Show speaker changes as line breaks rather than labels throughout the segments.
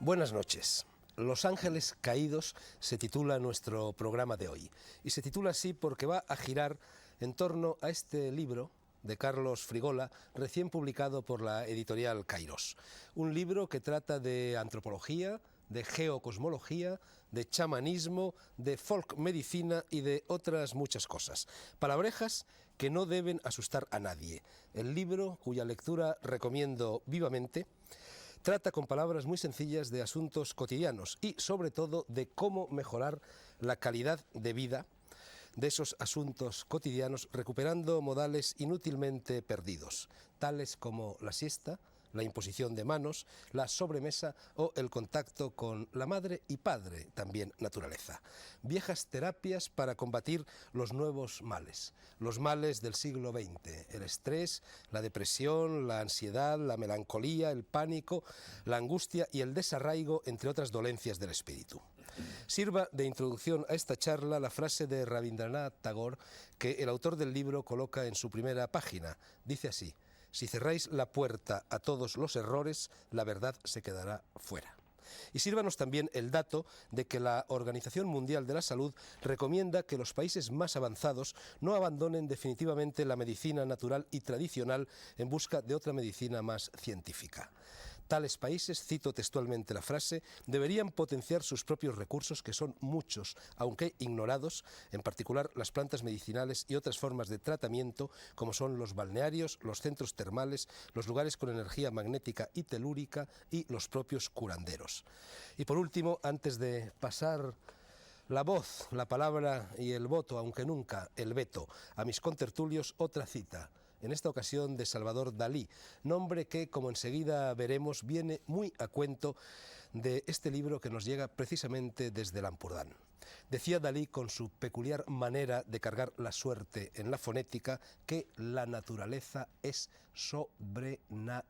Buenas noches. Los ángeles caídos se titula nuestro programa de hoy. Y se titula así porque va a girar en torno a este libro de Carlos Frigola, recién publicado por la editorial Kairos. Un libro que trata de antropología, de geocosmología, de chamanismo, de folk medicina y de otras muchas cosas. Palabrejas que no deben asustar a nadie. El libro, cuya lectura recomiendo vivamente, trata con palabras muy sencillas de asuntos cotidianos y, sobre todo, de cómo mejorar la calidad de vida de esos asuntos cotidianos, recuperando modales inútilmente perdidos, tales como la siesta, la imposición de manos, la sobremesa o el contacto con la madre y padre, también naturaleza. Viejas terapias para combatir los nuevos males, los males del siglo XX, el estrés, la depresión, la ansiedad, la melancolía, el pánico, la angustia y el desarraigo, entre otras dolencias del espíritu. Sirva de introducción a esta charla la frase de Rabindranath Tagore que el autor del libro coloca en su primera página. Dice así: si cerráis la puerta a todos los errores, la verdad se quedará fuera. Y sírvanos también el dato de que la Organización Mundial de la Salud recomienda que los países más avanzados no abandonen definitivamente la medicina natural y tradicional en busca de otra medicina más científica. Tales países, cito textualmente la frase, deberían potenciar sus propios recursos, que son muchos, aunque ignorados, en particular las plantas medicinales y otras formas de tratamiento, como son los balnearios, los centros termales, los lugares con energía magnética y telúrica y los propios curanderos. Y por último, antes de pasar la voz, la palabra y el voto, aunque nunca el veto, a mis contertulios, otra cita, en esta ocasión de Salvador Dalí, nombre que, como enseguida veremos, viene muy a cuento de este libro que nos llega precisamente desde el Ampurdán. Decía Dalí, con su peculiar manera de cargar la suerte en la fonética, que la naturaleza es sobrenatural.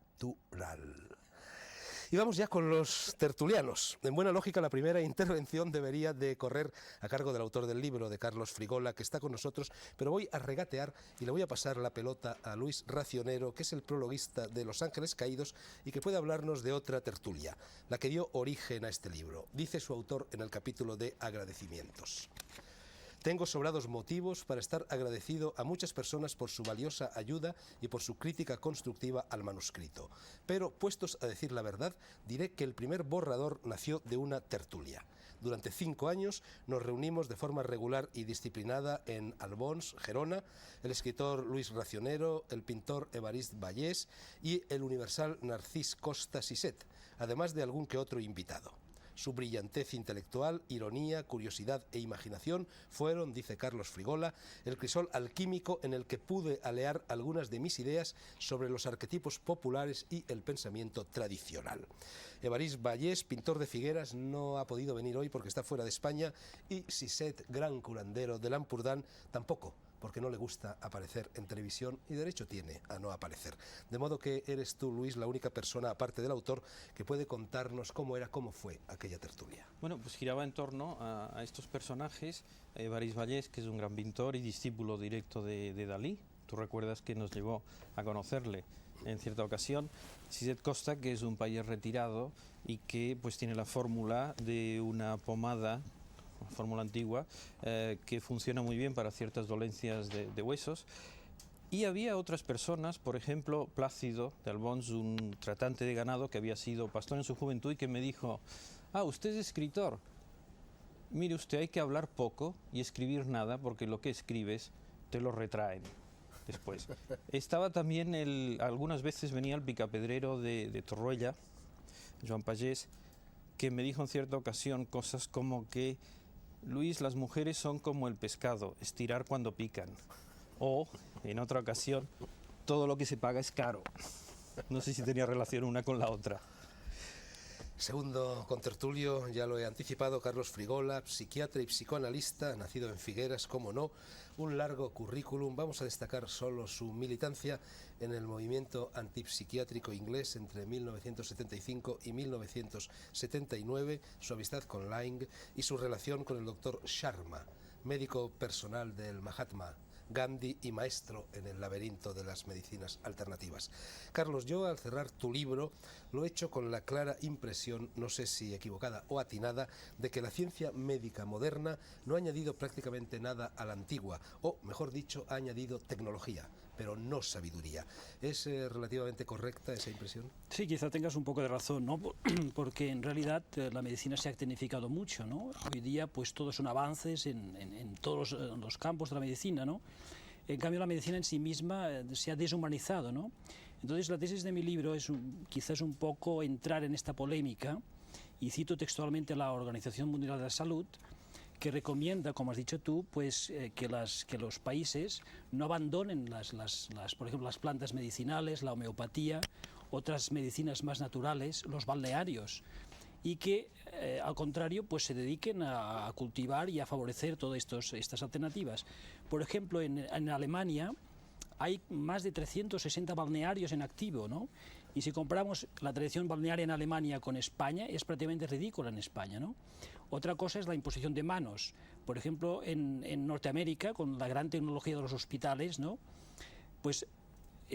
Y vamos ya con los tertulianos. En buena lógica, la primera intervención debería de correr a cargo del autor del libro, de Carlos Frigola, que está con nosotros, pero voy a regatear y le voy a pasar la pelota a Luis Racionero, que es el prologuista de Los Ángeles Caídos y que puede hablarnos de otra tertulia, la que dio origen a este libro. Dice su autor en el capítulo de agradecimientos: tengo sobrados motivos para estar agradecido a muchas personas por su valiosa ayuda y por su crítica constructiva al manuscrito. Pero, puestos a decir la verdad, diré que el primer borrador nació de una tertulia. Durante 5 años nos reunimos de forma regular y disciplinada en Albons, Gerona, el escritor Luis Racionero, el pintor Évarist Vallès y el universal Narcís Costa Sisset, además de algún que otro invitado. Su brillantez intelectual, ironía, curiosidad e imaginación fueron, dice Carlos Frigola, el crisol alquímico en el que pude alear algunas de mis ideas sobre los arquetipos populares y el pensamiento tradicional. Évarist Vallès, pintor de Figueras, no ha podido venir hoy porque está fuera de España, y Sisset, gran curandero del Ampurdán, tampoco, porque no le gusta aparecer en televisión y derecho tiene a no aparecer. De modo que eres tú, Luis, la única persona, aparte del autor, que puede contarnos cómo fue aquella tertulia.
Bueno, pues giraba en torno a estos personajes. Évarist Vallès, que es un gran pintor y discípulo directo de Dalí. Tú recuerdas que nos llevó a conocerle en cierta ocasión. Sisset Costa, que es un país retirado y que pues tiene la fórmula de una pomada, una fórmula antigua, que funciona muy bien para ciertas dolencias de huesos. Y había otras personas, por ejemplo, Plácido de Albons, un tratante de ganado que había sido pastor en su juventud y que me dijo: usted es escritor, mire usted, hay que hablar poco y escribir nada, porque lo que escribes te lo retraen después. Estaba también, algunas veces venía el picapedrero de Torroella, Joan Pagès, que me dijo en cierta ocasión cosas como que: Luis, las mujeres son como el pescado, estirar cuando pican. O, en otra ocasión, todo lo que se paga es caro. No sé si tenía relación una con la otra.
Segundo contertulio, ya lo he anticipado, Carlos Frigola, psiquiatra y psicoanalista, nacido en Figueras, como no, un largo currículum. Vamos a destacar solo su militancia en el movimiento antipsiquiátrico inglés entre 1975 y 1979, su amistad con Laing y su relación con el doctor Sharma, médico personal del Mahatma Gandhi y maestro en el laberinto de las medicinas alternativas. Carlos, yo al cerrar tu libro lo he hecho con la clara impresión, no sé si equivocada o atinada, de que la ciencia médica moderna no ha añadido prácticamente nada a la antigua, o mejor dicho, ha añadido tecnología, pero no sabiduría. ¿Es relativamente correcta esa impresión?
Sí, quizá tengas un poco de razón, ¿no? Porque en realidad la medicina se ha tecnificado mucho, ¿no? Hoy día pues todos son avances en todos los campos de la medicina, ¿no? En cambio la medicina en sí misma se ha deshumanizado, ¿no? Entonces la tesis de mi libro es quizás un poco entrar en esta polémica, y cito textualmente a la Organización Mundial de la Salud, que recomienda, como has dicho tú, pues, que los países no abandonen por ejemplo, las plantas medicinales, la homeopatía, otras medicinas más naturales, los balnearios, y que al contrario pues se dediquen a cultivar y a favorecer todas estas alternativas. Por ejemplo, en Alemania hay más de 360 balnearios en activo, ¿no? Y si comparamos la tradición balnearia en Alemania con España, es prácticamente ridícula en España, ¿no? Otra cosa es la imposición de manos. Por ejemplo, en Norteamérica, con la gran tecnología de los hospitales, ¿no? Pues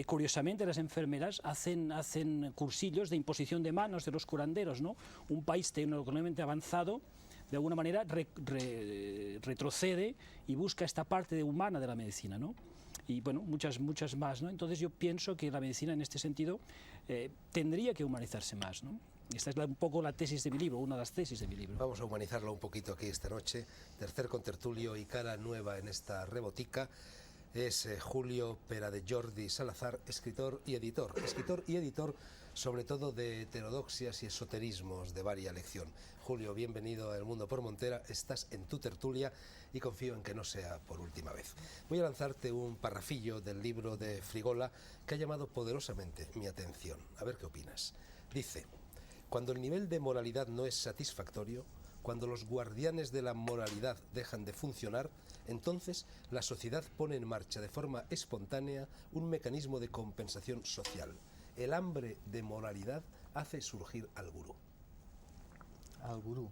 curiosamente las enfermeras hacen cursillos de imposición de manos de los curanderos, ¿no? Un país tecnológicamente avanzado de alguna manera retrocede y busca esta parte humana de la medicina, ¿no? Y bueno, muchas más, ¿no? Entonces yo pienso que la medicina en este sentido tendría que humanizarse más, ¿no? Esta es un poco la tesis de mi libro, una de las tesis de mi libro.
Vamos a humanizarlo un poquito aquí esta noche. Tercer contertulio y cara nueva en esta rebotica es Julio Pera de Jordi Salazar, escritor y editor. Escritor y editor sobre todo de heterodoxias y esoterismos de varia lección. Julio, bienvenido a El Mundo por Montera, estás en tu tertulia y confío en que no sea por última vez. Voy a lanzarte un parrafillo del libro de Frigola que ha llamado poderosamente mi atención. A ver qué opinas. Dice: cuando el nivel de moralidad no es satisfactorio, cuando los guardianes de la moralidad dejan de funcionar, entonces la sociedad pone en marcha de forma espontánea un mecanismo de compensación social. El hambre de moralidad hace surgir al gurú.
Al gurú,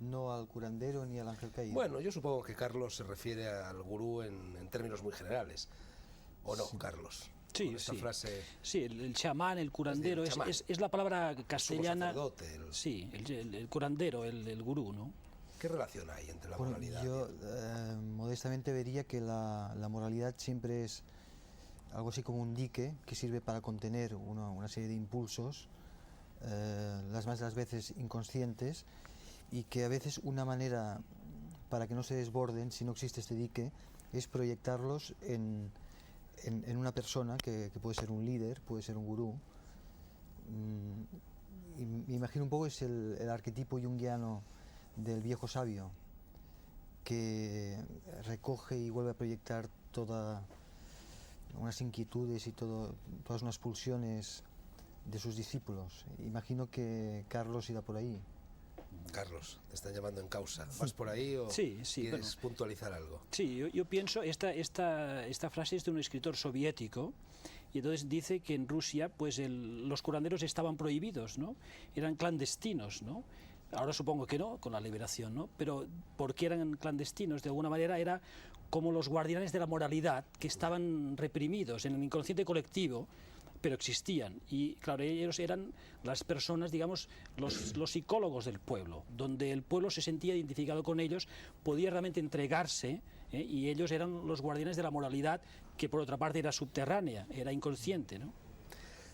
no al curandero ni al ángel caído.
Bueno, yo supongo que Carlos se refiere al gurú en términos muy generales. ¿O no, sí, Carlos?
Sí,
esta frase...
sí, el chamán, el curandero, es la palabra castellana. Sí, el curandero, el gurú, ¿no?
¿Qué relación hay entre la moralidad?
Yo modestamente vería que la moralidad siempre es algo así como un dique que sirve para contener una serie de impulsos, las más de las veces inconscientes, y que a veces una manera para que no se desborden, si no existe este dique, es proyectarlos en una persona que puede ser un líder, puede ser un gurú. Y me imagino un poco es el arquetipo junguiano del viejo sabio, que recoge y vuelve a proyectar todas unas inquietudes y todas unas pulsiones de sus discípulos. Imagino que Carlos irá por ahí.
Carlos, te están llamando en causa. ¿Vas por ahí o quieres puntualizar algo?
Sí, yo pienso, esta frase es de un escritor soviético, y entonces dice que en Rusia pues los curanderos estaban prohibidos, ¿no? Eran clandestinos, ¿no? Ahora supongo que no, con la liberación, ¿no? Pero ¿por qué eran clandestinos? De alguna manera era como los guardianes de la moralidad que estaban reprimidos en el inconsciente colectivo, pero existían. Y claro, ellos eran las personas, digamos, los psicólogos del pueblo, donde el pueblo se sentía identificado con ellos, podía realmente entregarse, y ellos eran los guardianes de la moralidad, que por otra parte era subterránea, era inconsciente, ¿no?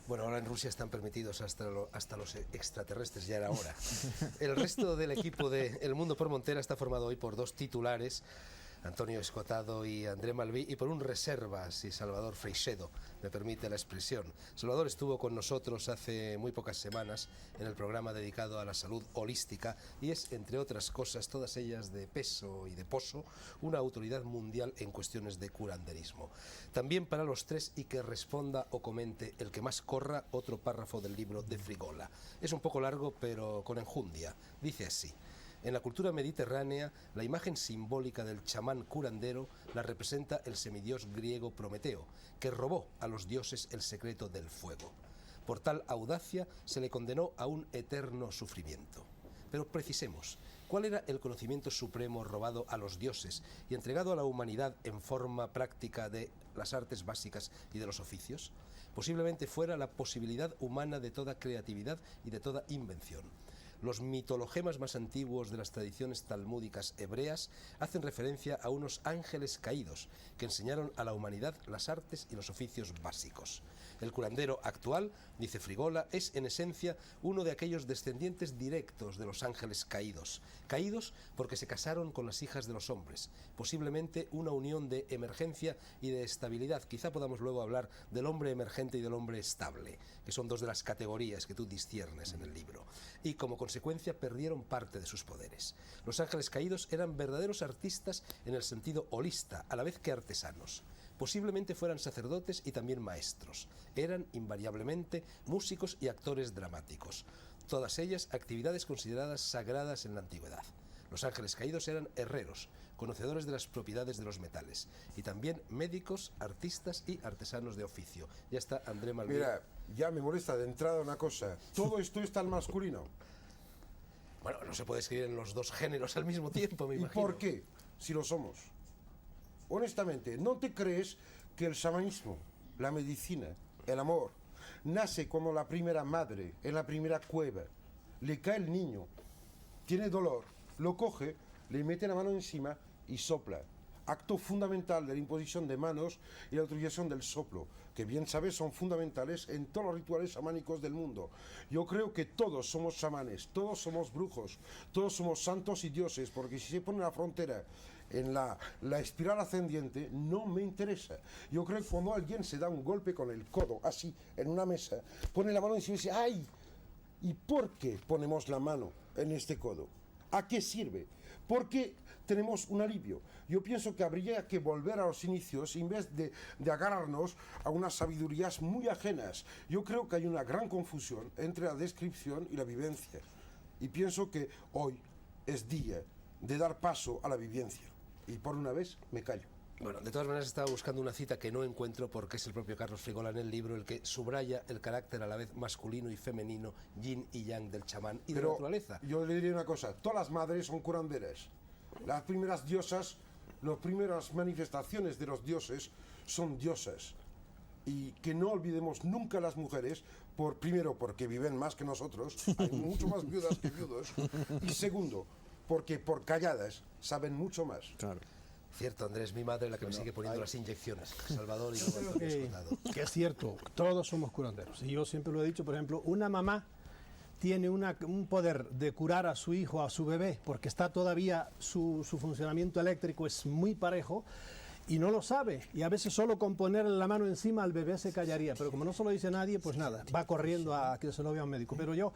Bueno, ahora en Rusia están permitidos hasta los extraterrestres, ya era hora. El resto del equipo de El Mundo por Montera está formado hoy por dos titulares, Antonio Escotado y André Malví, y por un reservas y Salvador Freixedo, me permite la expresión. Salvador estuvo con nosotros hace muy pocas semanas en el programa dedicado a la salud holística y es, entre otras cosas, todas ellas de peso y de poso, una autoridad mundial en cuestiones de curanderismo. También para los tres, y que responda o comente el que más corra, otro párrafo del libro de Frigola. Es un poco largo, pero con enjundia. Dice así: en la cultura mediterránea, la imagen simbólica del chamán curandero la representa el semidios griego Prometeo, que robó a los dioses el secreto del fuego. Por tal audacia se le condenó a un eterno sufrimiento. Pero precisemos, ¿cuál era el conocimiento supremo robado a los dioses y entregado a la humanidad en forma práctica de las artes básicas y de los oficios? Posiblemente fuera la posibilidad humana de toda creatividad y de toda invención. Los mitologemas más antiguos de las tradiciones talmúdicas hebreas hacen referencia a unos ángeles caídos que enseñaron a la humanidad las artes y los oficios básicos. El curandero actual, dice Frigola, es en esencia uno de aquellos descendientes directos de los ángeles caídos, caídos porque se casaron con las hijas de los hombres, posiblemente una unión de emergencia y de estabilidad. Quizá podamos luego hablar del hombre emergente y del hombre estable, que son dos de las categorías que tú disciernes en el libro, y como consecuencia perdieron parte de sus poderes. Los ángeles caídos eran verdaderos artistas en el sentido holista, a la vez que artesanos. Posiblemente fueran sacerdotes y también maestros. Eran invariablemente músicos y actores dramáticos. Todas ellas actividades consideradas sagradas en la antigüedad. Los ángeles caídos eran herreros, conocedores de las propiedades de los metales, y también médicos, artistas y artesanos de oficio. Ya está André Malvin.
Mira, ya me molesta de entrada una cosa. Todo esto es tan masculino.
Bueno, no se puede escribir en los dos géneros al mismo tiempo, me imagino.
¿Y por qué? Si lo somos. Honestamente, ¿no te crees que el chamanismo, la medicina, el amor, nace como la primera madre en la primera cueva? Le cae el niño, tiene dolor, lo coge, le mete la mano encima y sopla. Acto fundamental de la imposición de manos y la utilización del soplo, que bien sabes son fundamentales en todos los rituales chamánicos del mundo. Yo creo que todos somos chamanes, todos somos brujos, todos somos santos y dioses, porque si se pone una frontera en la espiral ascendiente, no me interesa. Yo creo que cuando alguien se da un golpe con el codo, así, en una mesa, pone la mano encima y dice, ¡ay! ¿Y por qué ponemos la mano en este codo? ¿A qué sirve? Porque tenemos un alivio. Yo pienso que habría que volver a los inicios en vez de agarrarnos a unas sabidurías muy ajenas. Yo creo que hay una gran confusión entre la descripción y la vivencia. Y pienso que hoy es día de dar paso a la vivencia. Y por una vez me callo.
Bueno, de todas maneras estaba buscando una cita que no encuentro porque es el propio Carlos Frigola en el libro el que subraya el carácter a la vez masculino y femenino, yin y yang del chamán y de la naturaleza.
Yo le diría una cosa, todas las madres son curanderas. Las primeras diosas, las primeras manifestaciones de los dioses son diosas. Y que no olvidemos nunca a las mujeres, primero porque viven más que nosotros, hay mucho más viudas que viudos, y segundo, porque por calladas saben mucho más.
Claro.
Cierto, Andrés, mi madre la que me sigue poniendo las inyecciones. Salvador y
que es cierto, todos somos curanderos. Y yo siempre lo he dicho, por ejemplo, una mamá tiene un poder de curar a su hijo, a su bebé, porque está todavía su funcionamiento eléctrico es muy parejo, y no lo sabe, y a veces solo con ponerle la mano encima al bebé se callaría, pero como no se lo dice nadie, pues nada, va corriendo a que se lo vea un médico. Pero yo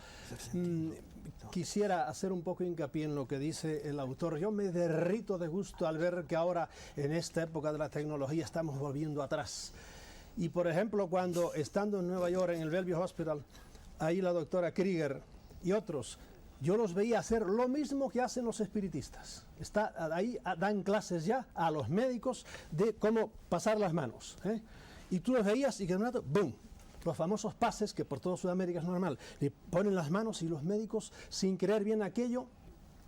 quisiera hacer un poco hincapié en lo que dice el autor. Yo me derrito de gusto al ver que ahora, en esta época de la tecnología, estamos volviendo atrás. Y por ejemplo, cuando estando en Nueva York, en el Bellevue Hospital, ahí la doctora Krieger y otros, yo los veía hacer lo mismo que hacen los espiritistas. Ahí dan clases ya a los médicos de cómo pasar las manos. Y tú los veías y que de un rato, ¡boom! Los famosos pases, que por toda Sudamérica es normal. Le ponen las manos y los médicos, sin creer bien aquello,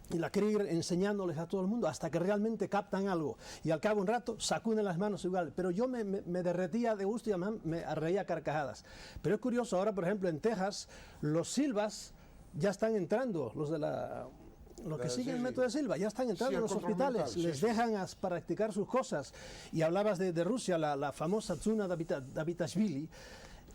y la Krieger enseñándoles a todo el mundo hasta que realmente captan algo. Y al cabo de un rato sacuden las manos igual. Pero yo me derretía de gusto y además me reía a carcajadas. Pero es curioso, ahora por ejemplo en Texas, los Silvas ya están entrando, los de los que siguen el método de Silva, ya están entrando en los hospitales, les dejan practicar sus cosas. Y hablabas de Rusia, la famosa Tsuna Davitashvili,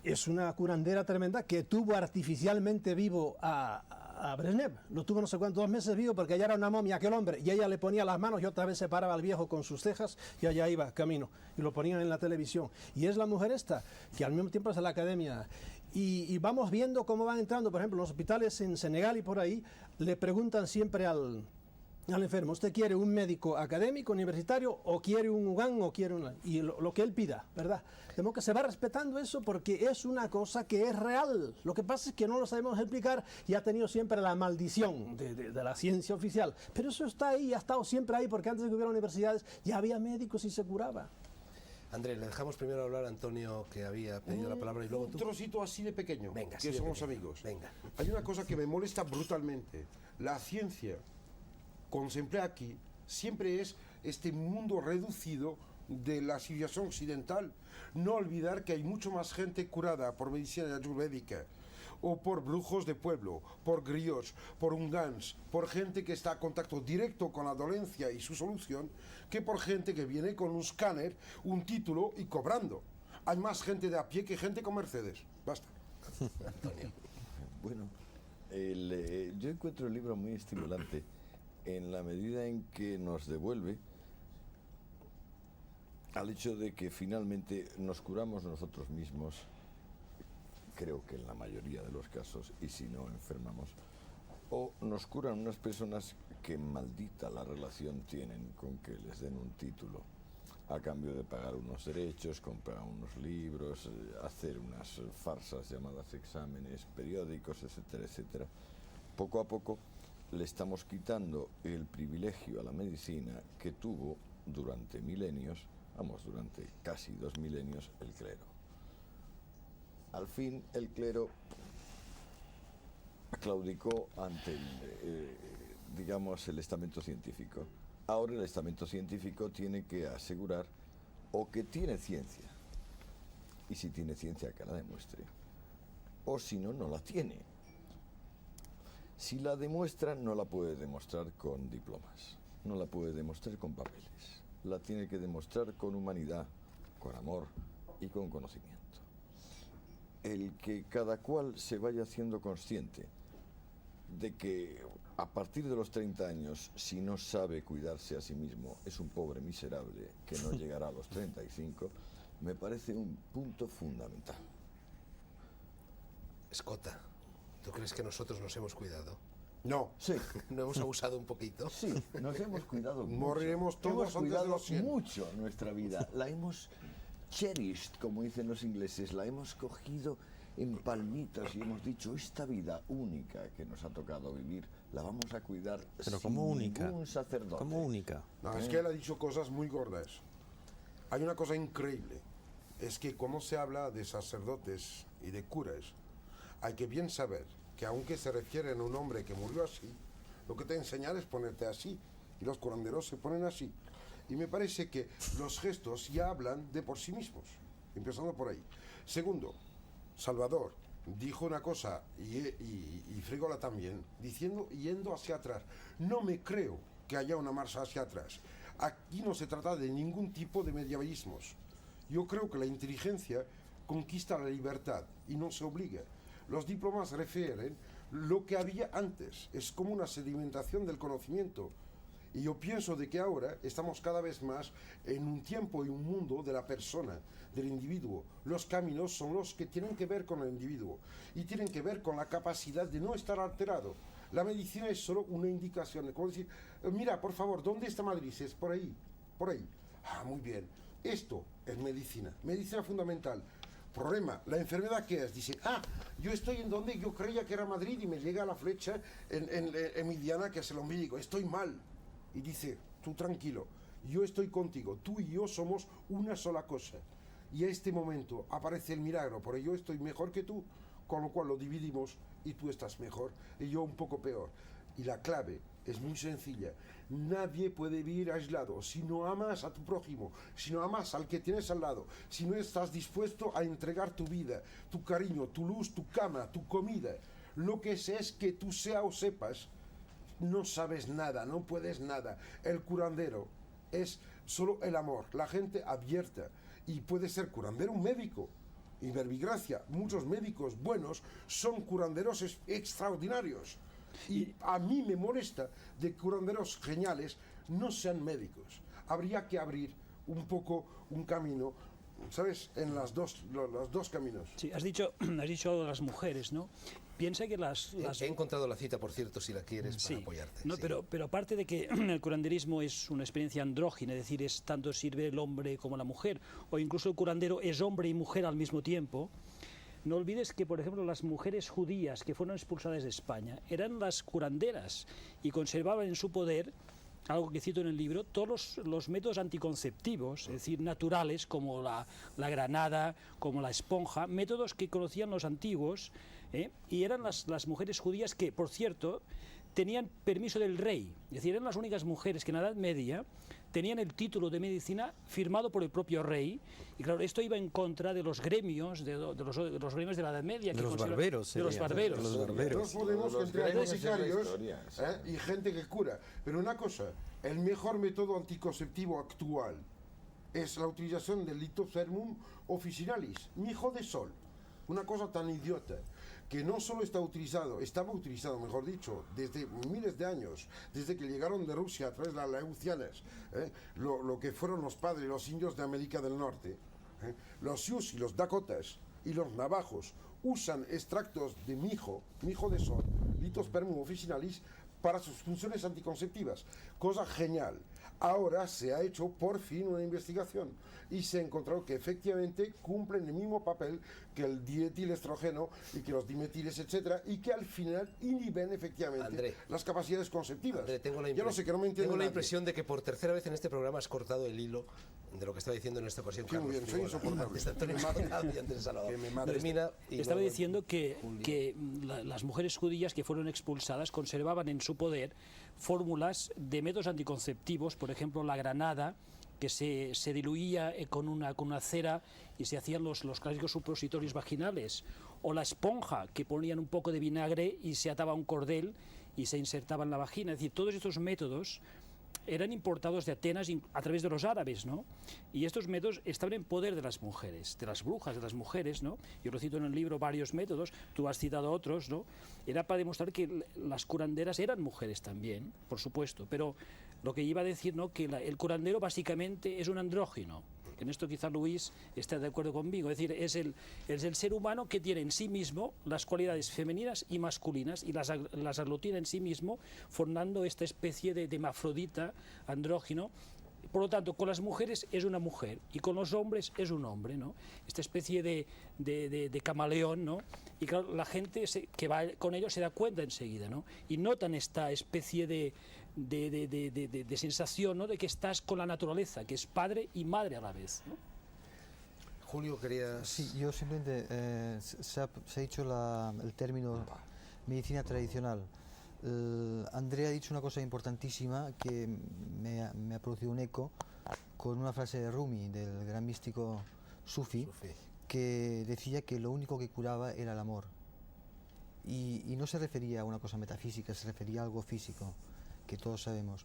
es una curandera tremenda que tuvo artificialmente vivo a Brezhnev. Lo tuvo no sé cuántos, 2 meses vivo porque allá era una momia aquel hombre y ella le ponía las manos y otra vez se paraba al viejo con sus cejas y allá iba camino y lo ponían en la televisión. Y es la mujer esta que al mismo tiempo es de la academia. Y vamos viendo cómo van entrando, por ejemplo, en los hospitales en Senegal y por ahí, le preguntan siempre al enfermo, ¿usted quiere un médico académico, universitario, o quiere un ugán, o quiere y lo que él pida, ¿verdad? De modo que se va respetando eso porque es una cosa que es real. Lo que pasa es que no lo sabemos explicar y ha tenido siempre la maldición de la ciencia oficial. Pero eso está ahí, ha estado siempre ahí, porque antes de que hubiera universidades ya había médicos y se curaba.
André, le dejamos primero hablar a Antonio, que había pedido la palabra, y luego
Un
tú.
trocito así de pequeño,
Venga,
que
así de
somos
pequeño.
amigos.
Venga.
Hay una cosa que me molesta brutalmente. La ciencia, como se emplea aquí, siempre es este mundo reducido de la civilización occidental. No olvidar que hay mucho más gente curada por medicina ayurvédica, o por brujos de pueblo, por griots, por ungans, por gente que está en contacto directo con la dolencia y su solución, que por gente que viene con un escáner, un título y cobrando. Hay más gente de a pie que gente con Mercedes. Basta.
Antonio.
Bueno, yo encuentro el libro muy estimulante en la medida en que nos devuelve al hecho de que finalmente nos curamos nosotros mismos, creo que en la mayoría de los casos, y si no enfermamos, o nos curan unas personas que maldita la relación tienen con que les den un título a cambio de pagar unos derechos, comprar unos libros, hacer unas farsas llamadas exámenes periódicos, etcétera, etcétera. Poco a poco le estamos quitando el privilegio a la medicina que tuvo durante milenios, durante casi 2 milenios, el clero. Al fin, el clero claudicó ante el estamento científico. Ahora el estamento científico tiene que asegurar o que tiene ciencia, y si tiene ciencia que la demuestre, o si no, no la tiene. Si la demuestra, no la puede demostrar con diplomas, no la puede demostrar con papeles, la tiene que demostrar con humanidad, con amor y con conocimiento. El que cada cual se vaya haciendo consciente de que a partir de los 30 años, si no sabe cuidarse a sí mismo, es un pobre miserable que no llegará a los 35, me parece un punto fundamental.
Escota, ¿tú crees que nosotros nos hemos cuidado?
No.
Sí,
¿No hemos abusado un poquito?
sí, nos hemos cuidado mucho.
Moriremos todos
hemos
antes de
cuidado
los 100.
mucho nuestra vida, la hemos cherished, como dicen los ingleses, la hemos cogido en palmitas y hemos dicho, esta vida única que nos ha tocado vivir, la vamos a cuidar
Pero
sin
¿cómo única?
ningún sacerdote.
Como única.
No, es que él ha dicho cosas muy gordas. Hay una cosa increíble, es que cuando se habla de sacerdotes y de curas, hay que bien saber que aunque se refieren a un hombre que murió así, lo que te enseñan es ponerte así, y los curanderos se ponen así. Y me parece que los gestos ya hablan de por sí mismos, empezando por ahí. Segundo, Salvador dijo una cosa, y Frigola también, yendo hacia atrás. No me creo que haya una marcha hacia atrás. Aquí no se trata de ningún tipo de medievalismos. Yo creo que la inteligencia conquista la libertad y no se obliga. Los diplomas refieren lo que había antes, es como una sedimentación del conocimiento. Y yo pienso de que ahora estamos cada vez más en un tiempo y un mundo de la persona, del individuo. Los caminos son los que tienen que ver con el individuo y tienen que ver con la capacidad de no estar alterado. La medicina es solo una indicación, es como decir, mira, por favor, ¿dónde está Madrid? Es por ahí, por ahí. Ah, muy bien. Esto es medicina fundamental. Problema, la enfermedad que es, dice, yo estoy en donde yo creía que era Madrid y me llega la flecha en Mediana, que es el ombligo, estoy mal. Y dice, tú tranquilo, yo estoy contigo, tú y yo somos una sola cosa. Y a este momento aparece el milagro, porque yo estoy mejor que tú, con lo cual lo dividimos y tú estás mejor y yo un poco peor. Y la clave es muy sencilla. Nadie puede vivir aislado si no amas a tu prójimo, si no amas al que tienes al lado, si no estás dispuesto a entregar tu vida, tu cariño, tu luz, tu cama, tu comida. Lo que sé es que tú sea o sepas, no sabes nada, no puedes nada. El curandero es solo el amor, la gente abierta. Y puede ser curandero un médico. Y verbigracia, muchos médicos buenos son curanderos extraordinarios. Y a mí me molesta de curanderos geniales no sean médicos. Habría que abrir un poco un camino, ¿sabes? En los dos caminos.
Sí, has dicho de las mujeres, ¿no? Piensa que las...
He encontrado la cita, por cierto, si la quieres,
Sí,
para apoyarte.
no,
Sí.
pero aparte de que el curanderismo es una experiencia andrógina, es decir, tanto sirve el hombre como la mujer, o incluso el curandero es hombre y mujer al mismo tiempo, no olvides que, por ejemplo, las mujeres judías que fueron expulsadas de España eran las curanderas y conservaban en su poder algo que cito en el libro, todos los métodos anticonceptivos, es decir, naturales, como la granada, como la esponja, métodos que conocían los antiguos, y eran las mujeres judías que, por cierto, tenían permiso del rey, es decir, eran las únicas mujeres que en la Edad Media tenían el título de medicina firmado por el propio rey, y claro, esto iba en contra de los gremios, de los gremios de la Edad Media.
De los barberos.
De los barberos.
Todos podemos
Los
entre
gremios es la
apothecarios
historia, sí.
y gente que cura. Pero una cosa, el mejor método anticonceptivo actual es la utilización del Litospermum officinalis, mijo de sol. Una cosa tan idiota que no solo estaba utilizado, mejor dicho, desde miles de años, desde que llegaron de Rusia a través de las leucianas, lo que fueron los padres, los indios de América del Norte, los Sioux y los Dakotas y los navajos usan extractos de mijo de sol, Litospermum officinalis, para sus funciones anticonceptivas. Cosa genial. Ahora se ha hecho por fin una investigación y se ha encontrado que efectivamente cumplen el mismo papel que el dietilestrógeno y que los dimetiles, etcétera, y que al final inhiben efectivamente
André,
las capacidades conceptivas.
André,
Ya no sé, que no me entiende
tengo la
nadie.
impresión de que por tercera vez en este programa has cortado el hilo de lo que estaba diciendo en esta ocasión
Sí, muy
Carlos
bien, soy
Frigola.
insoportable.
Antes de Antonio Mata y antes de Salvador.
Que me mate.
Termina y
Estaba
luego
diciendo que
Julio.
las mujeres judías que fueron expulsadas conservaban en su poder fórmulas de métodos anticonceptivos, por ejemplo la granada, que se diluía con una cera y se hacían los clásicos supositorios vaginales, o la esponja, que ponían un poco de vinagre y se ataba a un cordel y se insertaba en la vagina. Es decir, todos estos métodos eran importados de Atenas a través de los árabes, ¿no? Y estos métodos estaban en poder de las mujeres, de las brujas, de las mujeres, ¿no? Yo lo cito en el libro varios métodos, tú has citado otros, ¿no? Era para demostrar que las curanderas eran mujeres también, por supuesto, pero lo que iba a decir, ¿no? Que el curandero básicamente es un andrógino. En esto quizá Luis está de acuerdo conmigo, es decir, es el ser humano que tiene en sí mismo las cualidades femeninas y masculinas y las aglutina en sí mismo, formando esta especie de hermafrodita andrógino. Por lo tanto, con las mujeres es una mujer y con los hombres es un hombre, ¿no? Esta especie de camaleón, ¿no? Y claro, la gente que va con ellos se da cuenta enseguida, ¿no? Y notan esta especie de sensación, ¿no? De que estás con la naturaleza, que es padre y madre a la vez, ¿no?
Julio, querías...
Sí, yo simplemente se ha dicho el término medicina tradicional. Andrea ha dicho una cosa importantísima que me ha producido un eco con una frase de Rumi, del gran místico sufi, que decía que lo único que curaba era el amor. Y no se refería a una cosa metafísica, se refería a algo físico, que todos sabemos.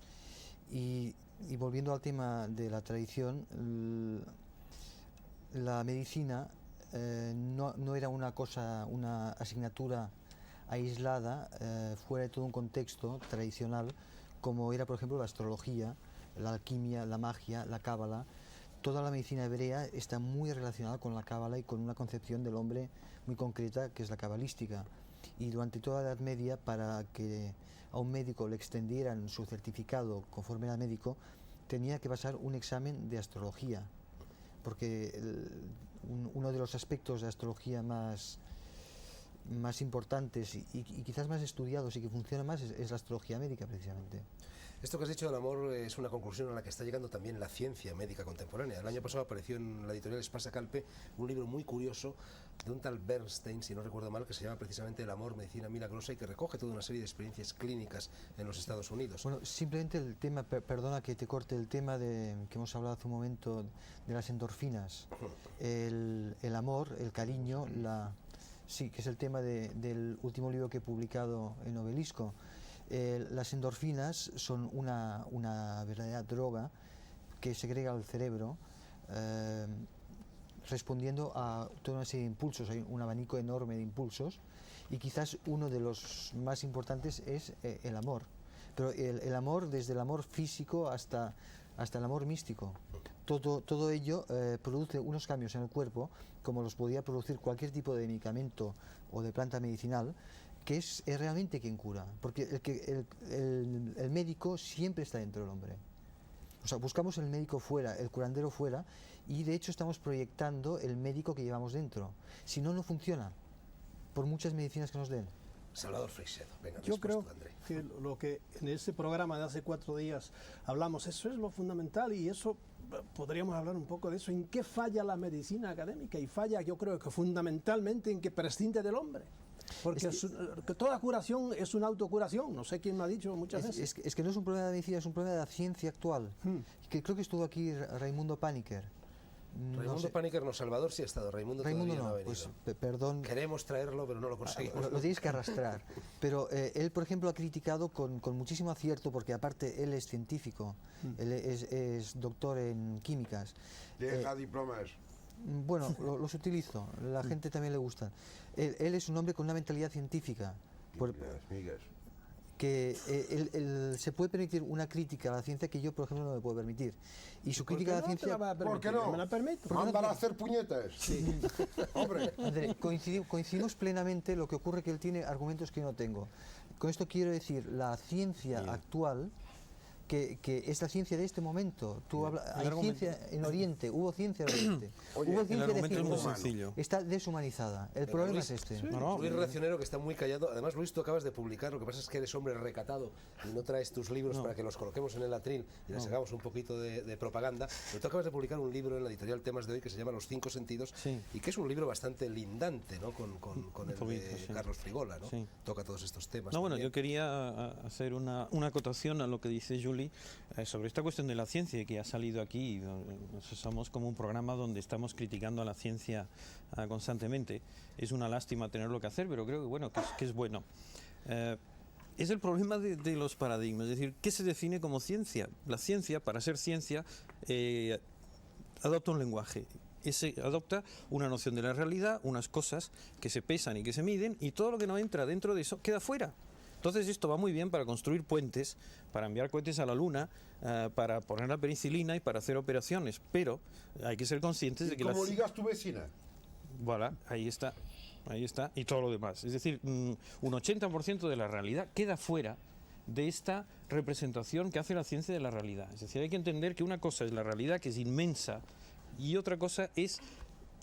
Y volviendo al tema de la tradición, la medicina no era una asignatura aislada fuera de todo un contexto tradicional, como era por ejemplo la astrología, la alquimia, la magia, la cábala. Toda la medicina hebrea está muy relacionada con la cábala y con una concepción del hombre muy concreta, que es la cabalística. Y durante toda la Edad Media, para que a un médico le extendieran su certificado conforme era médico, tenía que pasar un examen de astrología, porque uno de los aspectos de astrología más importantes y quizás más estudiados y que funciona más es la astrología médica, precisamente.
Esto que has dicho del amor es una conclusión a la que está llegando también la ciencia médica contemporánea. El año pasado apareció en la editorial Espasa Calpe un libro muy curioso de un tal Bernstein, si no recuerdo mal, que se llama precisamente El amor, medicina milagrosa, y que recoge toda una serie de experiencias clínicas en los Estados Unidos.
Bueno, simplemente el tema, perdona que te corte, el tema que hemos hablado hace un momento de las endorfinas, el amor, el cariño, sí, que es el tema del último libro que he publicado en Obelisco. Las endorfinas son una verdadera droga que segrega el cerebro respondiendo a toda una serie de impulsos. Hay un abanico enorme de impulsos y quizás uno de los más importantes es el amor, pero el amor, desde el amor físico hasta el amor místico. Todo ello produce unos cambios en el cuerpo, como los podía producir cualquier tipo de medicamento o de planta medicinal, que es realmente quien cura, porque el médico siempre está dentro del hombre. O sea, buscamos el médico fuera, el curandero fuera, y de hecho estamos proyectando el médico que llevamos dentro. Si no, no funciona, por muchas medicinas que nos den.
Salvador Freixedo. Venga,
Yo
después
creo
tú, André.
que lo que en ese programa de hace 4 días hablamos, eso es lo fundamental, y eso podríamos hablar un poco de eso. ¿En qué falla la medicina académica? Y falla, yo creo que fundamentalmente en que prescinde del hombre. Porque que toda curación es una autocuración, no sé quién me ha dicho muchas veces.
Es que no es un problema de la medicina, es un problema de la ciencia actual. Que creo que estuvo aquí Raimundo Paniker.
Raimundo Paniker no, Salvador sí ha estado, Raimundo
Raimundo
todavía no ha
no,
venido.
pues perdón.
Queremos traerlo, pero no lo conseguimos.
Lo tenéis que arrastrar. Pero él, por ejemplo, ha criticado con muchísimo acierto, porque aparte él es científico, él es doctor en químicas.
Deja diplomas.
Bueno, los utilizo, la gente también le gusta. Él es un hombre con una mentalidad científica.
Migas.
Que él se puede permitir una crítica a la ciencia que yo, por ejemplo, no me puedo permitir. Y su crítica a la ciencia...
¿Por qué no?
¿Me la permito?
Mándala a hacer puñetas. Sí. Hombre.
André, coincidimos plenamente, lo que ocurre que él tiene argumentos que yo no tengo. Con esto quiero decir, la ciencia actual, que es la ciencia de este momento. Hay ciencia en Oriente, hubo ciencia en Oriente.
Oye,
hubo
El
ciencia
argumento es muy
humana.
sencillo.
Está deshumanizada. El problema es este.
Luis Racionero, que está muy callado. Además, Luis, tú acabas de publicar, lo que pasa es que eres hombre recatado y no traes tus libros para que los coloquemos en el atril y les hagamos un poquito de propaganda. Pero tú acabas de publicar un libro en la editorial Temas de Hoy que se llama Los 5 sentidos,
Sí.
y que es un libro bastante lindante, ¿no? Con el
poquito,
de
sí.
Carlos Frigola, ¿no?
Sí.
Toca todos estos temas.
No, bueno,
también.
yo quería hacer una acotación a lo que dice Julie sobre esta cuestión de la ciencia que ha salido aquí. Somos como un programa donde estamos criticando a la ciencia constantemente. Es una lástima tenerlo que hacer, pero creo que bueno, que es bueno. Es el problema de los paradigmas, es decir, ¿qué se define como ciencia? La ciencia, para ser ciencia, adopta un lenguaje. Adopta una noción de la realidad, unas cosas que se pesan y que se miden, y todo lo que no entra dentro de eso queda fuera. Entonces esto va muy bien para construir puentes, para enviar cohetes a la Luna, para poner la penicilina y para hacer operaciones, pero hay que ser conscientes de que
¿Cómo ligas tu vecina?
Voilà, ahí está, y todo lo demás. Es decir, un 80% de la realidad queda fuera de esta representación que hace la ciencia de la realidad. Es decir, hay que entender que una cosa es la realidad, que es inmensa, y otra cosa es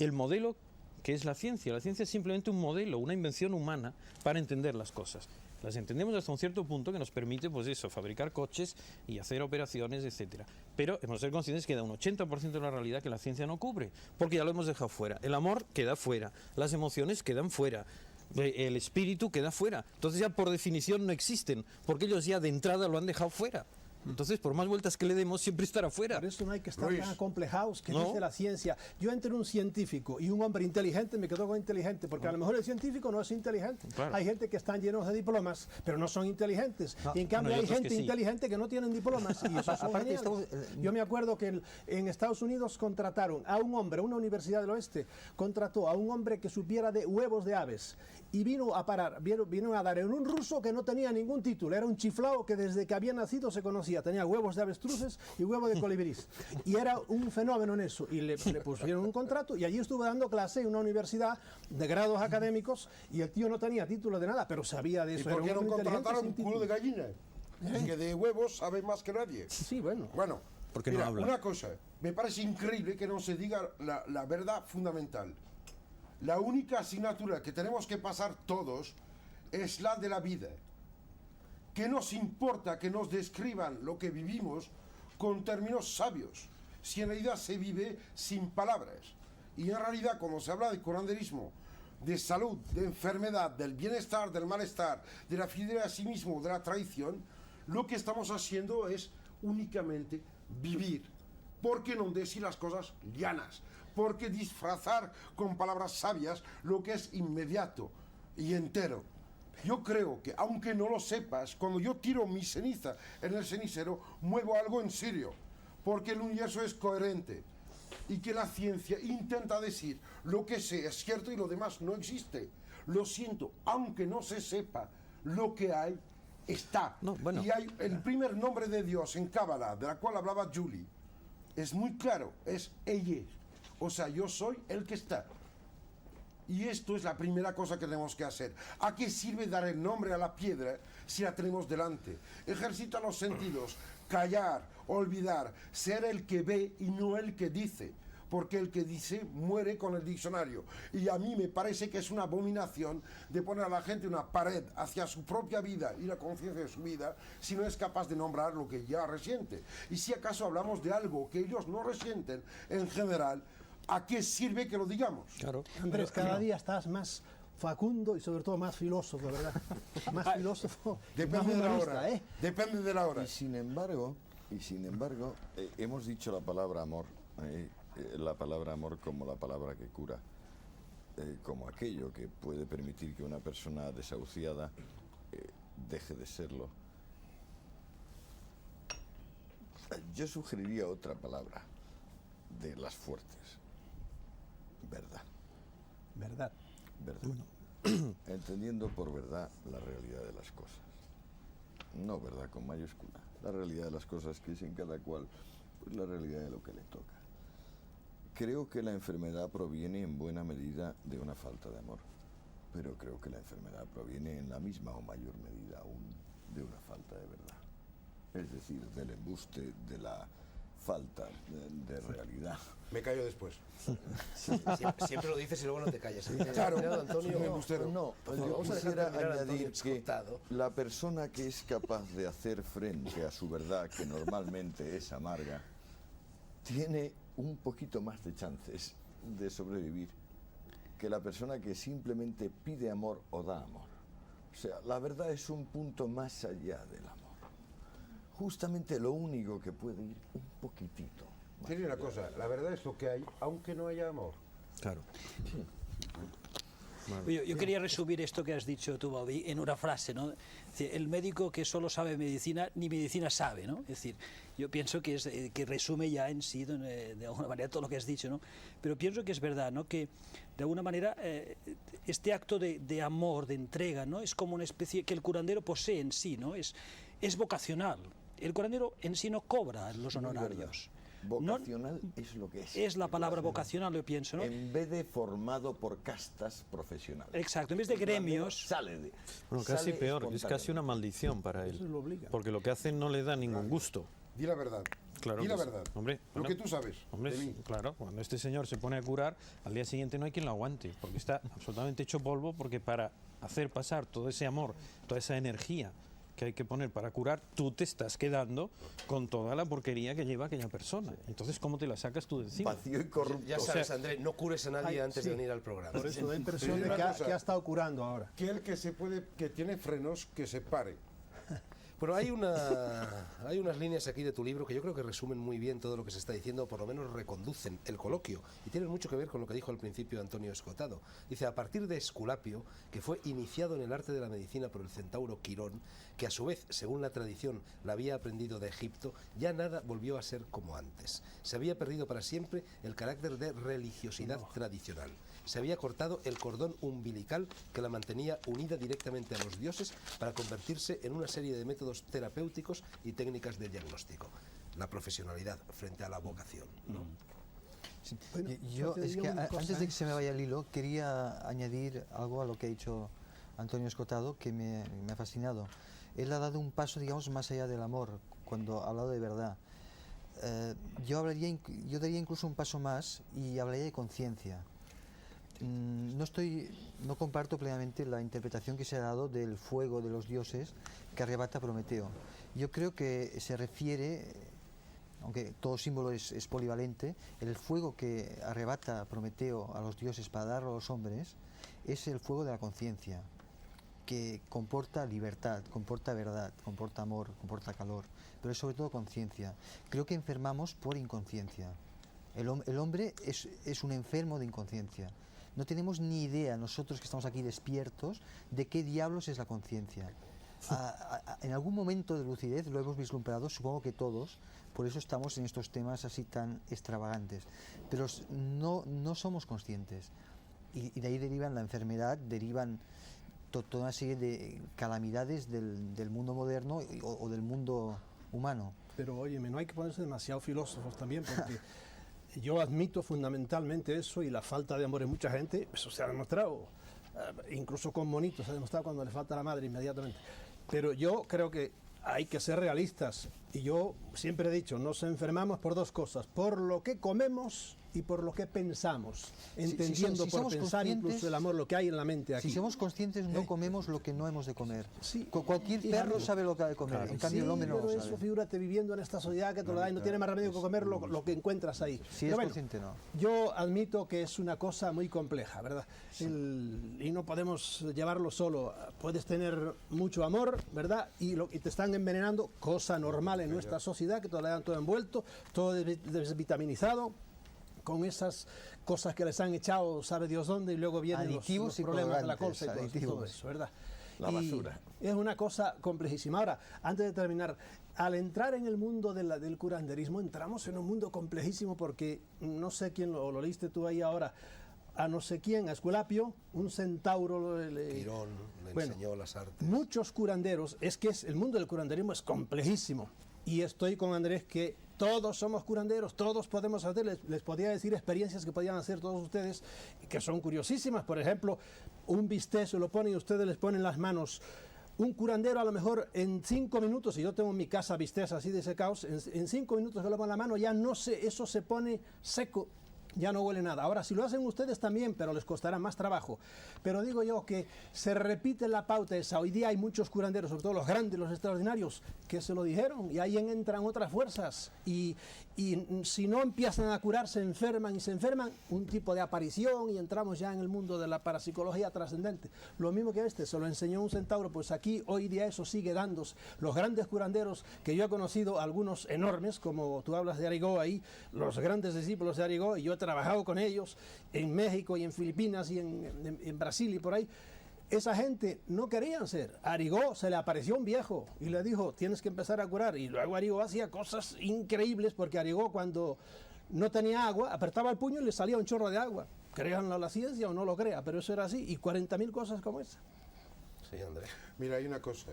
el modelo que es la ciencia. La ciencia es simplemente un modelo, una invención humana para entender las cosas. Las entendemos hasta un cierto punto que nos permite, pues eso, fabricar coches y hacer operaciones, etcétera. Pero hemos de ser conscientes que da un 80% de la realidad que la ciencia no cubre, porque ya lo hemos dejado fuera. El amor queda fuera, las emociones quedan fuera, el espíritu queda fuera. Entonces ya por definición no existen, porque ellos ya de entrada lo han dejado fuera. Entonces, por más vueltas que le demos, siempre estará fuera.
Por eso no hay que estar
Luis.
tan acomplejados, que
No.
dice la ciencia. Yo entre un científico y un hombre inteligente me quedo con inteligente, porque a lo mejor el científico no es inteligente.
Claro.
Hay gente que están llenos de diplomas, pero no son inteligentes. Y en cambio
Bueno, y
hay
otros
gente
que sí.
inteligente que no tienen diplomas. Y eso son
Aparte
geniales.
estamos,
Yo me acuerdo que en Estados Unidos contrataron a un hombre, una universidad del oeste, contrató a un hombre que supiera de huevos de aves. Y vino a dar en un ruso que no tenía ningún título. Era un chiflao que desde que había nacido se conocía. Tenía huevos de avestruces y huevo de colibrís. Y era un fenómeno en eso. Y le pusieron un contrato y allí estuvo dando clase en una universidad de grados académicos y el tío no tenía título de nada, pero sabía de
¿Y
eso.
por
Era
qué no
un hombre inteligente
contrataron un
sin
culo de
título.
gallina? Que de huevos sabe más que nadie.
Sí, bueno.
Bueno,
¿Por qué no
mira,
habla?
una cosa, me parece increíble que no se diga la verdad fundamental. La única asignatura que tenemos que pasar todos es la de la vida. ¿Qué nos importa que nos describan lo que vivimos con términos sabios, si en realidad se vive sin palabras? Y en realidad, cuando se habla de curanderismo, de salud, de enfermedad, del bienestar, del malestar, de la fidelidad a sí mismo, de la traición, lo que estamos haciendo es únicamente vivir. ¿Por qué no decir las cosas llanas? ¿Por qué disfrazar con palabras sabias lo que es inmediato y entero? Yo creo que, aunque no lo sepas, cuando yo tiro mi ceniza en el cenicero, muevo algo en serio, porque el universo es coherente y que la ciencia intenta decir lo que sé es cierto y lo demás no existe. Lo siento, aunque no se sepa, lo que hay está.
No, bueno.
Y hay el primer nombre de Dios en Cábala, de la cual hablaba Julie, es muy claro, es ella. O sea, yo soy el que está. Y esto es la primera cosa que tenemos que hacer. ¿A qué sirve dar el nombre a la piedra si la tenemos delante? Ejercita los sentidos, callar, olvidar, ser el que ve y no el que dice. porque el que dice muere con el diccionario. Y a mí me parece que es una abominación de poner a la gente una pared hacia su propia vida y la conciencia de su vida si no es capaz de nombrar lo que ya resiente. Y si acaso hablamos de algo que ellos no resienten en general, ¿a qué sirve que lo digamos?
Claro.
Andrés, cada día estás más facundo y sobre todo más filósofo, ¿verdad? Más filósofo.
Depende
más
de la
humanista,
hora. Depende de la hora.
Y sin embargo, hemos dicho la palabra amor como la palabra que cura, como aquello que puede permitir que una persona desahuciada deje de serlo. Yo sugeriría otra palabra de las fuertes: verdad.
¿Verdad?
Verdad. Entendiendo por verdad la realidad de las cosas. No verdad con mayúscula. La realidad de las cosas, que es en cada cual pues, la realidad de lo que le toca. Creo que la enfermedad proviene en buena medida de una falta de amor, pero creo que la enfermedad proviene en la misma o mayor medida aún de una falta de verdad. Es decir, del embuste, de la falta de realidad.
Me callo después.
Siempre lo dices y luego no te callas.
Claro,
Antonio,
soy un embustero.
No,
Por
yo
favor, vamos a dejar
quisiera
terminar a
añadir
Antonio
que
Escotado.
la persona que es capaz de hacer frente a su verdad, que normalmente es amarga, tiene un poquito más de chances de sobrevivir que la persona que simplemente pide amor o da amor. O sea, la verdad es un punto más allá del amor. Justamente lo único que puede ir un poquitito.
Tiene una cosa, la verdad es lo que hay, aunque no haya amor.
Claro.
Yo quería resumir esto que has dicho tú, Bobby, en una frase, ¿no? Es decir, el médico que solo sabe medicina, ni medicina sabe, ¿no? Es decir, yo pienso que, que resume ya en sí, de alguna manera, todo lo que has dicho, ¿no? Pero pienso que es verdad, ¿no? Que, de alguna manera, este acto de amor, de entrega, ¿no? Es como una especie que el curandero posee en sí, ¿no? Es vocacional. El curandero en sí no cobra los honorarios.
Vocacional es lo que es.
Es la palabra vocacional, yo pienso, ¿no?
En vez de formado por castas profesionales.
Exacto, en vez de gremios.
Sale de.
Bueno, casi
sale
peor, es casi una maldición para él. Porque lo que hace no le da ningún gusto.
Di la verdad.
Claro
Di la
que sí.
verdad.
Hombre,
lo
bueno,
que tú sabes.
Hombre,
de mí.
claro, cuando este señor se pone a curar, al día siguiente no hay quien lo aguante, porque está absolutamente hecho polvo, porque para hacer pasar todo ese amor, toda esa energía que hay que poner para curar, tú te estás quedando con toda la porquería que lleva aquella persona. Entonces, ¿cómo te la sacas tú de encima?
Vacío y corrupto.
Ya sabes, Andrés, no cures a nadie antes de venir al programa.
Por eso da impresión de
Una
que
cosa.
ha estado curando ahora.
Que el que tiene frenos, que se pare.
Bueno, hay unas líneas aquí de tu libro que yo creo que resumen muy bien todo lo que se está diciendo, o por lo menos reconducen el coloquio, y tienen mucho que ver con lo que dijo al principio Antonio Escotado. Dice, a partir de Esculapio, que fue iniciado en el arte de la medicina por el centauro Quirón, que a su vez, según la tradición, la había aprendido de Egipto, ya nada volvió a ser como antes. Se había perdido para siempre el carácter de religiosidad tradicional. Se había cortado el cordón umbilical que la mantenía unida directamente a los dioses para convertirse en una serie de métodos terapéuticos y técnicas de diagnóstico. La profesionalidad frente a la vocación, ¿no?
Sí.
Bueno,
Yo,
te
es
digo
que
una cosa,
antes de que se me vaya el hilo, quería añadir algo a lo que ha dicho Antonio Escotado, que me ha fascinado. Él ha dado un paso, digamos, más allá del amor, cuando ha hablado de verdad. Yo daría incluso un paso más y hablaría de conciencia. No comparto plenamente la interpretación que se ha dado del fuego de los dioses que arrebata Prometeo. Yo creo que se refiere, aunque todo símbolo es polivalente, el fuego que arrebata Prometeo a los dioses para darlo a los hombres es el fuego de la conciencia, que comporta libertad, comporta verdad, comporta amor, comporta calor, pero es sobre todo conciencia. Creo que enfermamos por inconsciencia. El hombre es un enfermo de inconsciencia. No tenemos ni idea, nosotros que estamos aquí despiertos, de qué diablos es la conciencia. En algún momento de lucidez lo hemos vislumbrado, supongo que todos, por eso estamos en estos temas así tan extravagantes. Pero no somos conscientes. Y de ahí derivan la enfermedad, derivan toda una serie de calamidades del mundo moderno o del mundo humano.
Pero óyeme, no hay que ponerse demasiado filósofos también, porque yo admito fundamentalmente eso, y la falta de amor en mucha gente, eso se ha demostrado, incluso con monitos se ha demostrado cuando le falta la madre inmediatamente. Pero yo creo que hay que ser realistas. Y yo siempre he dicho, nos enfermamos por dos cosas, por lo que comemos y por lo que pensamos, entendiendo
si
por
somos
pensar
conscientes,
incluso el amor, lo que hay en la mente aquí.
Si somos conscientes, no comemos lo que no hemos de comer.
Sí.
Cualquier perro sabe lo que ha de comer, en cambio el hombre no lo
pero
sabe.
eso, figúrate, viviendo en esta sociedad que te lo da y no tiene más remedio que comer lo que encuentras ahí.
Si
Pero
es consciente, no.
yo admito que es una cosa muy compleja, ¿verdad? Y no podemos llevarlo solo. Puedes tener mucho amor, ¿verdad? Y te están envenenando, cosa normal en nuestra sociedad, que te lo dan todo envuelto, todo desvitaminizado, con esas cosas que les han echado, sabe Dios dónde, y luego vienen los
Aditivos y
problemas de la
colorantes,
colza y todo
aditivos.
eso, ¿verdad?
La
Y
basura.
es una cosa complejísima. Ahora, antes de terminar, al entrar en el mundo del curanderismo, entramos en un mundo complejísimo porque, no sé quién lo leíste tú ahí ahora, a no sé quién, a Esculapio, un centauro...
Quirón le
bueno,
enseñó las artes.
muchos curanderos, el mundo del curanderismo es complejísimo. Y estoy con Andrés que todos somos curanderos, todos podemos hacer, les podía decir experiencias que podían hacer todos ustedes, que son curiosísimas. Por ejemplo, un bistec se lo ponen y ustedes les ponen las manos. Un curandero a lo mejor en 5 minutos, y yo tengo en mi casa bistecs así de secados, en 5 minutos que lo ponen la mano, ya no sé, eso se pone seco. Ya no huele nada. Ahora, si lo hacen ustedes también, pero les costará más trabajo. Pero digo yo que se repite la pauta esa. Hoy día hay muchos curanderos, sobre todo los grandes, los extraordinarios, que se lo dijeron, y ahí entran otras fuerzas. Y si no empiezan a curar, se enferman, un tipo de aparición, y entramos ya en el mundo de la parapsicología trascendente. Lo mismo que se lo enseñó un centauro, pues aquí hoy día eso sigue dándose. Los grandes curanderos que yo he conocido, algunos enormes, como tú hablas de Arigó ahí, los grandes discípulos de Arigó, y yo he trabajado con ellos en México y en Filipinas y en Brasil y por ahí. Esa gente no querían ser. A Arigó se le apareció un viejo y le dijo, tienes que empezar a curar. Y luego Arigó hacía cosas increíbles, porque Arigó, cuando no tenía agua, apretaba el puño y le salía un chorro de agua. Créanlo la ciencia o no lo crea, pero eso era así. Y 40.000 cosas como esa.
Sí, Andrés.
Mira, hay una cosa.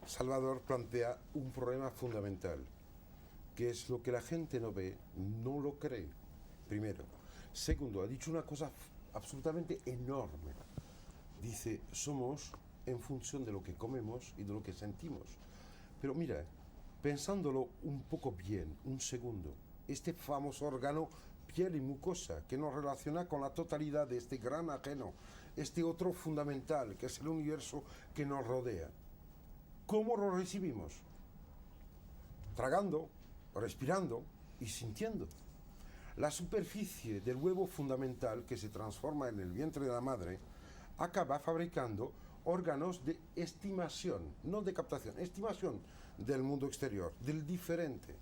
Salvador plantea un problema fundamental, que es lo que la gente no ve, no lo cree. Primero. Segundo, ha dicho una cosa absolutamente enorme. Dice, somos en función de lo que comemos y de lo que sentimos. Pero mira, pensándolo un poco bien, un segundo, este famoso órgano piel y mucosa que nos relaciona con la totalidad de este gran ajeno, este otro fundamental que es el universo que nos rodea. ¿Cómo lo recibimos? Tragando, respirando y sintiendo. La superficie del huevo fundamental que se transforma en el vientre de la madre acaba fabricando órganos de estimación, no de captación, estimación del mundo exterior, del diferente.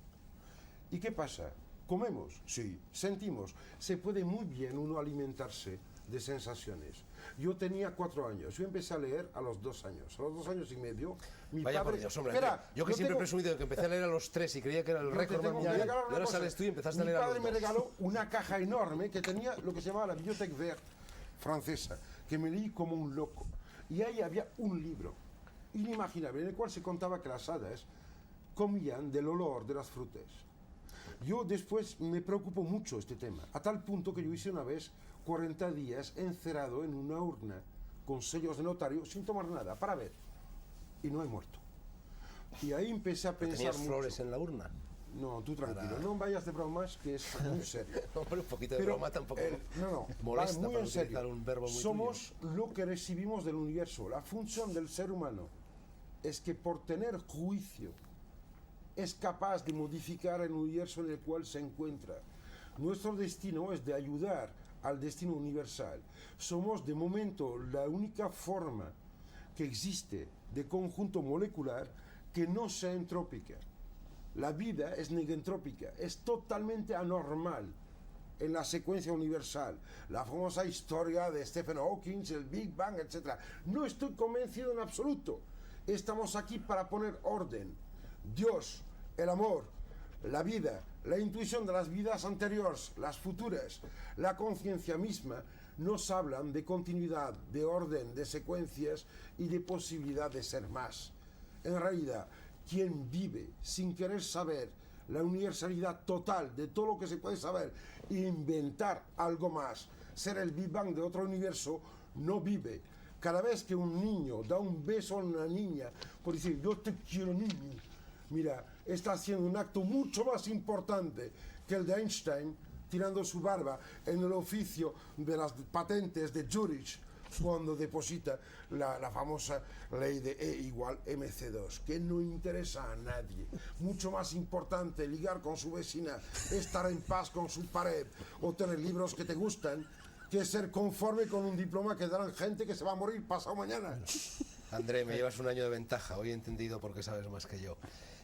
¿Y qué pasa? Comemos, sí, sentimos. Se puede muy bien uno alimentarse de sensaciones. Yo tenía 4 años, yo empecé a leer a los 2 años. A los 2 años y medio, mi
Vaya
padre...
por Dios, hombre.
Espera,
yo que siempre he presumido de que empecé a leer a los 3 y creía que era el récord mundial. Y ahora sales tú y empezaste a leer a los 2.
Mi padre me regaló una caja enorme que tenía lo que se llamaba la Bibliothèque Verte francesa, que me leí como un loco. Y ahí había un libro inimaginable en el cual se contaba que las hadas comían del olor de las frutas. Yo después me preocupó mucho este tema, a tal punto que yo hice una vez 40 días encerrado en una urna con sellos de notario sin tomar nada, para ver. Y no he muerto. Y ahí empecé a pensar
¿Tenías
mucho.
flores en la urna?
No, tú tranquilo, no vayas de bromas, que es muy serio.
Hombre, un poquito de
Pero,
broma tampoco
no,
molesta,
muy
para
en serio.
utilizar un verbo muy
Somos lo que recibimos del universo. La función del ser humano es que por tener juicio es capaz de modificar el universo en el cual se encuentra. Nuestro destino es de ayudar al destino universal. Somos de momento la única forma que existe de conjunto molecular que no sea entrópica. La vida es negentrópica, es totalmente anormal en la secuencia universal. La famosa historia de Stephen Hawking, el Big Bang, etc. No estoy convencido en absoluto. Estamos aquí para poner orden. Dios, el amor, la vida, la intuición de las vidas anteriores, las futuras, la conciencia misma, nos hablan de continuidad, de orden, de secuencias y de posibilidad de ser más. En realidad, quien vive sin querer saber la universalidad total de todo lo que se puede saber e inventar algo más, ser el Big Bang de otro universo, no vive. Cada vez que un niño da un beso a una niña por decir yo te quiero niño, mira, está haciendo un acto mucho más importante que el de Einstein, tirando su barba en el oficio de las patentes de Zurich, cuando deposita la famosa ley de E igual MC2, que no interesa a nadie. Mucho más importante ligar con su vecina, estar en paz con su pared o tener libros que te gustan, que ser conforme con un diploma que darán gente que se va a morir pasado mañana.
André, me llevas un año de ventaja, hoy he entendido por qué sabes más que yo.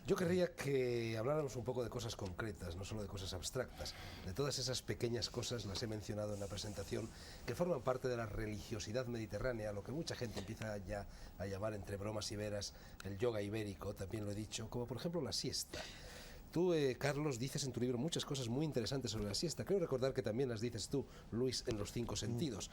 Yo querría que habláramos un poco de cosas concretas, no solo de cosas abstractas. De todas esas pequeñas cosas, las he mencionado en la presentación, que forman parte de la religiosidad mediterránea, lo que mucha gente empieza ya a llamar entre bromas y veras el yoga ibérico, también lo he dicho, como por ejemplo la siesta. Tú, Carlos, dices en tu libro muchas cosas muy interesantes sobre la siesta. Creo recordar que también las dices tú, Luis, en Los 5 sentidos.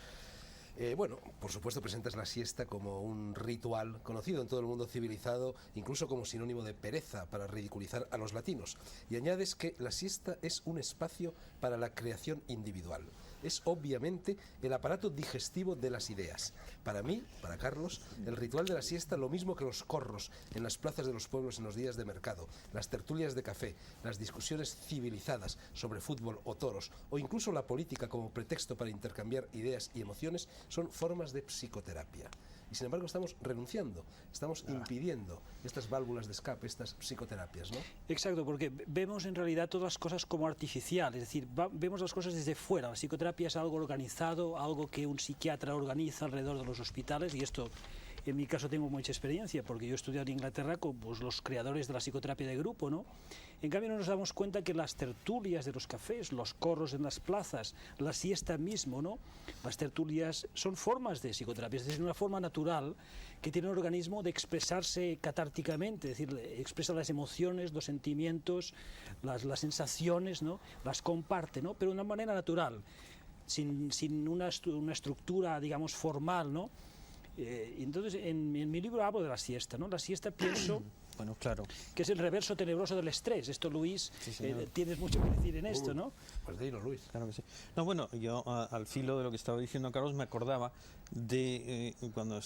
Bueno, por supuesto presentas la siesta como un ritual conocido en todo el mundo civilizado, incluso como sinónimo de pereza para ridiculizar a los latinos. Y añades que la siesta es un espacio para la creación individual. Es obviamente el aparato digestivo de las ideas. Para mí, para Carlos, el ritual de la siesta lo mismo que los corros en las plazas de los pueblos en los días de mercado, las tertulias de café, las discusiones civilizadas sobre fútbol o toros, o incluso la política como pretexto para intercambiar ideas y emociones, son formas de psicoterapia. Y sin embargo estamos renunciando, estamos impidiendo estas válvulas de escape, estas psicoterapias, ¿no?
Exacto, porque vemos en realidad todas las cosas como artificiales, es decir, vemos las cosas desde fuera. La psicoterapia es algo organizado, algo que un psiquiatra organiza alrededor de los hospitales, y esto en mi caso tengo mucha experiencia porque yo he estudiado en Inglaterra con pues, los creadores de la psicoterapia de grupo, ¿no? En cambio no nos damos cuenta que las tertulias de los cafés, los corros en las plazas, la siesta mismo, ¿no? Las tertulias son formas de psicoterapia, es decir, una forma natural que tiene un organismo de expresarse catárticamente, es decir, expresa las emociones, los sentimientos, las sensaciones, ¿no? Las comparte, ¿no? Pero de una manera natural, sin una estructura, digamos, formal, ¿no? Entonces, en mi libro hablo de la siesta, ¿no? La siesta pienso
Bueno, claro.
que es el reverso tenebroso del estrés. Esto, Luis,
Sí, señor.
tienes mucho que decir en esto, ¿no?
Pues dilo, Luis.
Claro que sí. No, bueno, yo al filo de lo que estaba diciendo Carlos me acordaba de cuando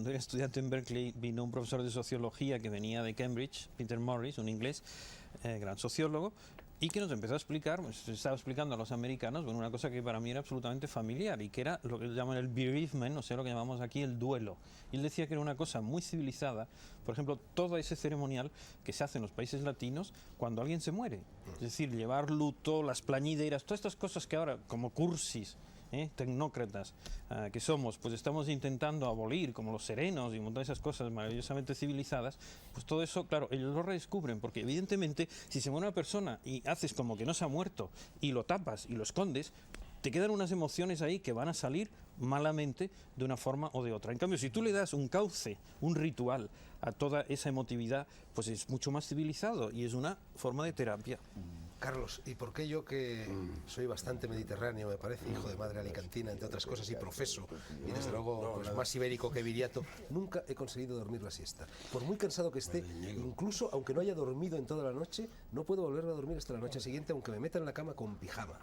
era estudiante en Berkeley, vino un profesor de sociología que venía de Cambridge, Peter Morris, un inglés, gran sociólogo, y que nos empezó a explicar, pues, estaba explicando a los americanos, bueno, una cosa que para mí era absolutamente familiar y que era lo que llaman el bereavement, o sea, lo que llamamos aquí el duelo. Y él decía que era una cosa muy civilizada, por ejemplo, todo ese ceremonial que se hace en los países latinos cuando alguien se muere. Es decir, llevar luto, las plañideras, todas estas cosas que ahora, como cursis, tecnócratas que somos, pues estamos intentando abolir, como los serenos y un montón de esas cosas maravillosamente civilizadas, pues todo eso, claro, ellos lo redescubren, porque evidentemente si se muere una persona y haces como que no se ha muerto y lo tapas y lo escondes, te quedan unas emociones ahí que van a salir malamente de una forma o de otra. En cambio, si tú le das un cauce, un ritual a toda esa emotividad, pues es mucho más civilizado y es una forma de terapia.
Carlos, ¿y por qué yo, que soy bastante mediterráneo, me parece, hijo de madre alicantina, entre otras cosas, y profeso, y desde luego pues, más ibérico que viriato, nunca he conseguido dormir la siesta? Por muy cansado que esté, incluso aunque no haya dormido en toda la noche, no puedo volver a dormir hasta la noche siguiente, aunque me meta en la cama con pijama.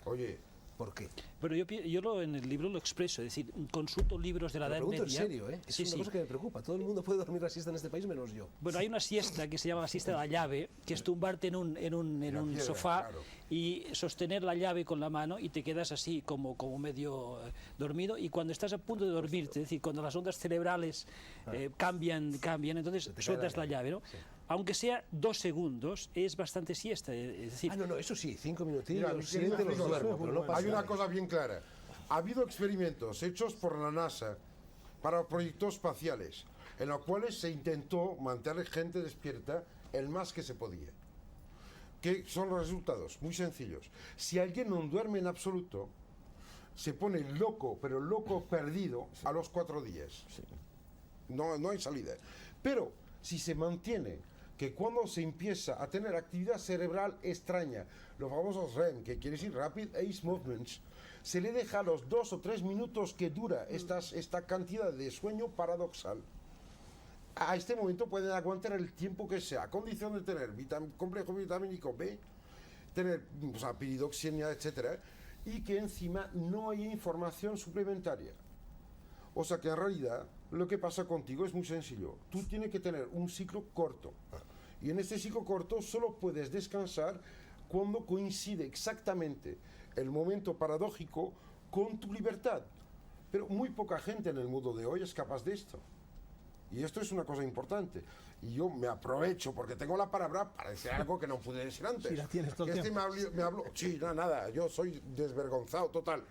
Oye,
¿Por qué?
Bueno, yo en el libro lo expreso, es decir, consulto libros de la
Lo
Edad
pregunto
Media.
en serio, ¿eh? Es
Sí,
una
sí.
cosa que me preocupa. Todo el mundo puede dormir la siesta en este país menos yo.
Bueno, hay una siesta que se llama la siesta de la llave, que es tumbarte en un
piedra,
sofá
claro.
y sostener la llave con la mano y te quedas así como medio dormido, y cuando estás a punto de dormirte, es decir, cuando las ondas cerebrales cambian, entonces
te cae
sueltas
la
la llave, ¿no?
Sí.
Aunque sea 2 segundos, es bastante siesta, es decir,
Ah, no, eso sí, 5
mira,
minutillos,
mi
siguiente
querido
los
amigo,
duermo, pero no pasa
hay una
nada.
cosa bien clara. Ha habido experimentos hechos por la NASA para proyectos espaciales, en los cuales se intentó mantener gente despierta el más que se podía. ¿Qué son los resultados? Muy sencillos. Si alguien no duerme en absoluto, se pone loco, pero loco perdido, a los 4 días. No hay salida. Pero si se mantiene que cuando se empieza a tener actividad cerebral extraña, los famosos REM, que quiere decir Rapid Eye Movements, se le deja los 2 o 3 minutos que dura esta cantidad de sueño paradoxal. A este momento pueden aguantar el tiempo que sea, a condición de tener complejo vitamínico B, tener piridoxina, etc., y que encima no haya información suplementaria. O sea que en realidad lo que pasa contigo es muy sencillo. Tú tienes que tener un ciclo corto. Y en este ciclo corto solo puedes descansar cuando coincide exactamente el momento paradójico con tu libertad. Pero muy poca gente en el mundo de hoy es capaz de esto. Y esto es una cosa importante. Y yo me aprovecho, porque tengo la palabra, para decir algo que no pude decir antes.
Sí, la tienes todo el tiempo.
Me habló, sí, nada, yo soy desvergonzado total.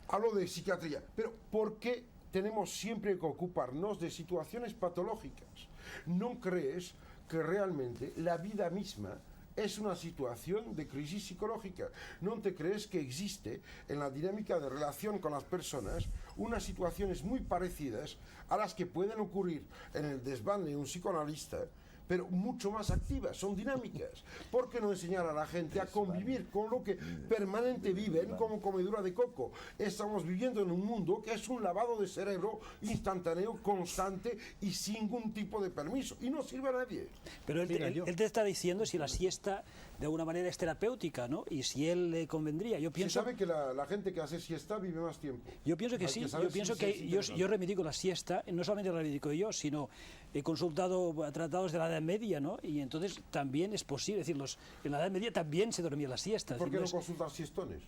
Hablo de psiquiatría. Pero ¿por qué tenemos siempre que ocuparnos de situaciones patológicas? ¿No crees que realmente la vida misma es una situación de crisis psicológica? ¿No te crees que existe en la dinámica de relación con las personas unas situaciones muy parecidas a las que pueden ocurrir en el desván de un psicoanalista, pero mucho más activas, son dinámicas? ¿Por qué no enseñar a la gente a convivir con lo que permanente viven como comedura de coco? Estamos viviendo en un mundo que es un lavado de cerebro instantáneo, constante y sin ningún tipo de permiso, y no sirve a nadie.
Pero él te está diciendo si la siesta de alguna manera es terapéutica, ¿no? Y si él le convendría. Yo pienso...
Se sabe que la gente que hace siesta vive más tiempo.
Yo pienso que sí, yo pienso que yo reivindico la siesta, no solamente la reivindico yo, sino he consultado tratados de la Edad Media, ¿no? Y entonces también es posible, es decir, en la Edad Media también se dormía la siesta.
¿Por qué no consultas siestones?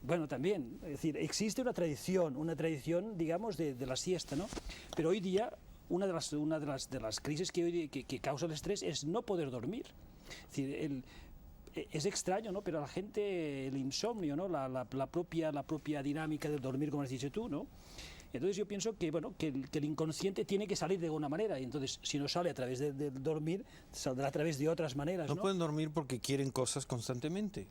Bueno, también, es decir, existe una tradición, digamos, de la siesta, ¿no? Pero hoy día una de las crisis que causa el estrés es no poder dormir. Es decir, es extraño, ¿no? Pero a la gente el insomnio, ¿no? La propia dinámica del dormir, como has dicho tú, ¿no? Entonces yo pienso que, bueno, que el inconsciente tiene que salir de alguna manera, y entonces si no sale a través de dormir, saldrá a través de otras maneras, ¿no?
No pueden dormir porque quieren cosas constantemente.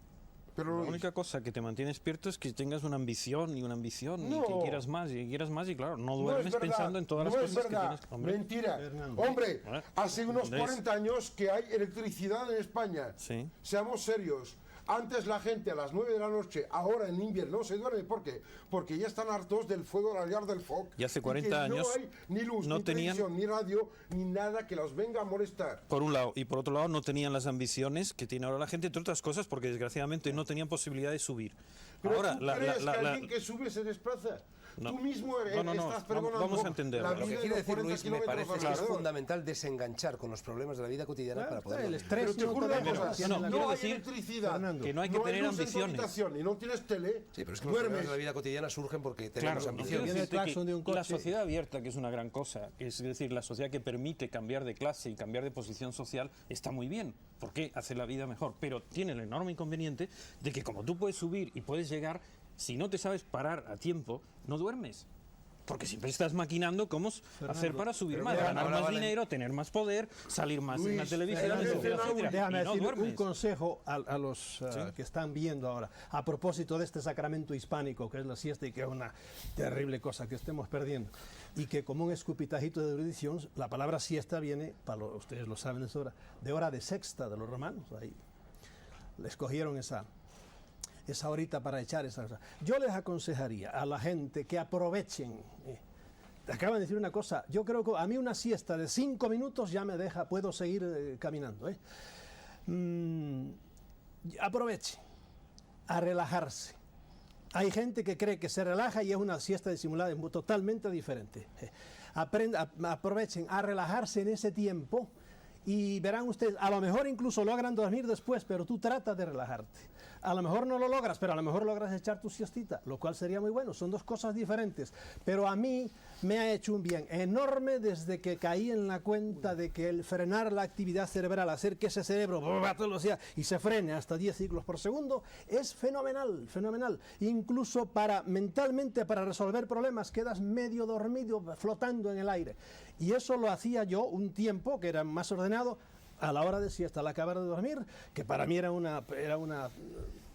Pero
la única cosa que te mantiene despierto es que tengas una ambición y
No.
que quieras más y claro, no duermes
verdad,
pensando en todas las cosas que tienes. Hombre,
Mentira.
Fernando.
Hombre, hace unos
¿entendéis?
40 años que hay electricidad en España.
Sí.
Seamos serios. Antes la gente a las 9 de la noche, ahora en invierno, se duerme. ¿Por qué? Porque ya están hartos del fuego de la llar del foc.
Y hace 40
que
años
no hay ni luz,
no
ni
tenían-
televisión, ni radio, ni nada que los venga a molestar.
por un lado, y por otro lado no tenían las ambiciones que tiene ahora la gente, entre otras cosas porque desgraciadamente no tenían posibilidad de subir.
Pero
Ahora,
¿tú crees que alguien que sube se desplaza?
No.
Tú mismo
No,
estás pregonando
vamos a entenderlo.
la
Lo
Lo
vida
que
de
quiere
los
decir
40
Luis, me
kilómetros
parece que es
alrededor.
fundamental desenganchar con los problemas de la vida cotidiana para poder
el
dormir.
estrés
Pero te
no
juro
te
una
deja
cosa,
en la
no
vida.
hay
decir
electricidad,
Fernando,
que no hay que
no
tener
luz en tu
ambiciones.
habitación y no tienes tele,
Sí, pero es que los
duermes.
problemas de la vida cotidiana surgen porque tenemos
Claro,
ambición.
quiero
Viene el
decirte
claxon de un
que la
coche.
sociedad abierta, que es una gran cosa, es decir, la sociedad que permite cambiar de clase y cambiar de posición social, está muy bien, porque hace la vida mejor, pero tiene el enorme inconveniente de que como tú puedes subir y puedes llegar, si no te sabes parar a tiempo, no duermes. Porque siempre estás maquinando cómo hacer para subir
pero
más,
mira,
ganar
ahora
más
vale.
dinero, tener más poder, salir más en la
Luis,
televisión,
Fernando,
etcétera, etcétera,
Déjame
y no
decir un
duermes.
consejo a los que están viendo ahora, a propósito de este sacramento hispánico que es la siesta y que es una terrible cosa que estemos perdiendo. Y que como un escupitajito de erudición, la palabra siesta viene, ustedes lo saben de sobra, de hora de sexta de los romanos. Ahí le escogieron esa horita para echar esa cosa. Yo les aconsejaría a la gente que aprovechen. Acaban de decir una cosa, yo creo que a mí una siesta de 5 minutos ya me deja, puedo seguir caminando. Aproveche a relajarse. Hay gente que cree que se relaja y es una siesta disimulada, es totalmente diferente. Aprovechen a relajarse en ese tiempo y verán ustedes, a lo mejor incluso logran dormir después, pero tú tratas de relajarte. A lo mejor no lo logras, pero a lo mejor logras echar tu siestita, lo cual sería muy bueno. Son dos cosas diferentes. Pero a mí me ha hecho un bien enorme desde que caí en la cuenta de que el frenar la actividad cerebral, hacer que ese cerebro y se frene hasta 10 ciclos por segundo, es fenomenal, fenomenal. Incluso mentalmente para resolver problemas quedas medio dormido, flotando en el aire. Y eso lo hacía yo un tiempo que era más ordenado, a la hora de siesta, al acabar de dormir, que para mí era una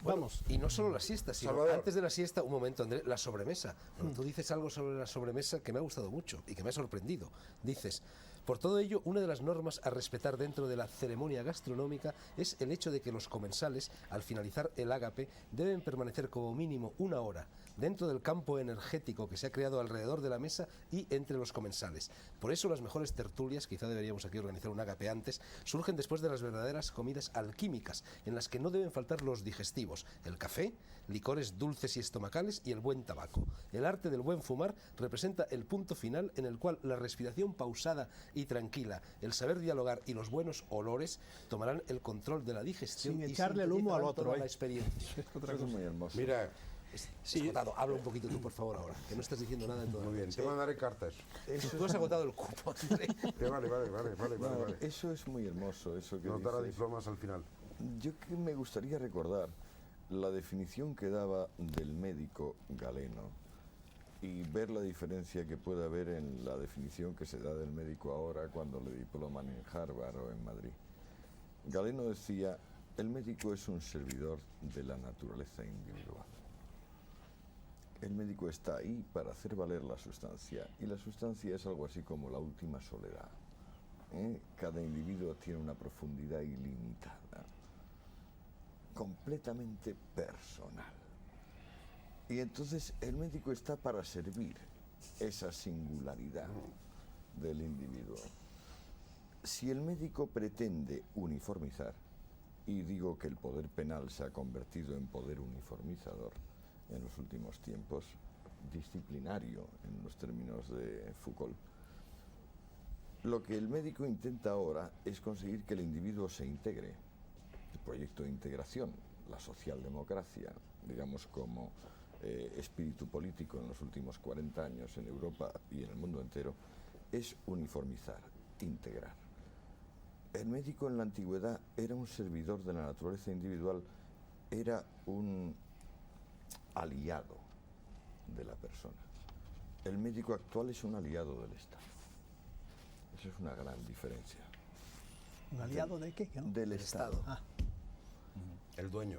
vamos.
Y no solo la siesta, sino
Salvador.
antes de la siesta, un momento, Andrés, la sobremesa. Bueno, tú dices algo sobre la sobremesa que me ha gustado mucho y que me ha sorprendido. Dices, por todo ello, una de las normas a respetar dentro de la ceremonia gastronómica es el hecho de que los comensales, al finalizar el ágape, deben permanecer como mínimo 1 hora dentro del campo energético que se ha creado alrededor de la mesa y entre los comensales. Por eso las mejores tertulias, quizá deberíamos aquí organizar un ágape antes, surgen después de las verdaderas comidas alquímicas, en las que no deben faltar los digestivos, el café, licores dulces y estomacales y el buen tabaco. El arte del buen fumar representa el punto final en el cual la respiración pausada y tranquila. El saber dialogar y los buenos olores tomarán el control de la digestión
Sin
y
echarle el humo al
sintetizarán
otro,
toda
¿eh?
la experiencia.
Eso es muy hermoso.
Mira,
Sí.
Esgotado. Habla un poquito tú, por favor, ahora, que no estás diciendo nada en todo.
muy bien, te mandaré cartas.
Tú has agotado el cupo, André.
Vale.
Eso es muy hermoso, eso que
Nos dará
dices.
diplomas al final.
Yo que me gustaría recordar la definición que daba del médico Galeno y ver la diferencia que puede haber en la definición que se da del médico ahora cuando le diploman en Harvard o en Madrid. Galeno decía, el médico es un servidor de la naturaleza individual. El médico está ahí para hacer valer la sustancia y la sustancia es algo así como la última soledad. Cada individuo tiene una profundidad ilimitada, completamente personal. Y entonces el médico está para servir esa singularidad del individuo. Si el médico pretende uniformizar, y digo que el poder penal se ha convertido en poder uniformizador en los últimos tiempos, disciplinario en los términos de Foucault, lo que el médico intenta ahora es conseguir que el individuo se integre. El proyecto de integración, la socialdemocracia, digamos como espíritu político en los últimos 40 años en Europa y en el mundo entero, es uniformizar, integrar. El médico en la antigüedad era un servidor de la naturaleza individual, era un aliado de la persona. El médico actual es un aliado del Estado. Esa es una gran diferencia.
¿Un aliado de qué? ¿No?
Del Estado.
Ah.
El dueño.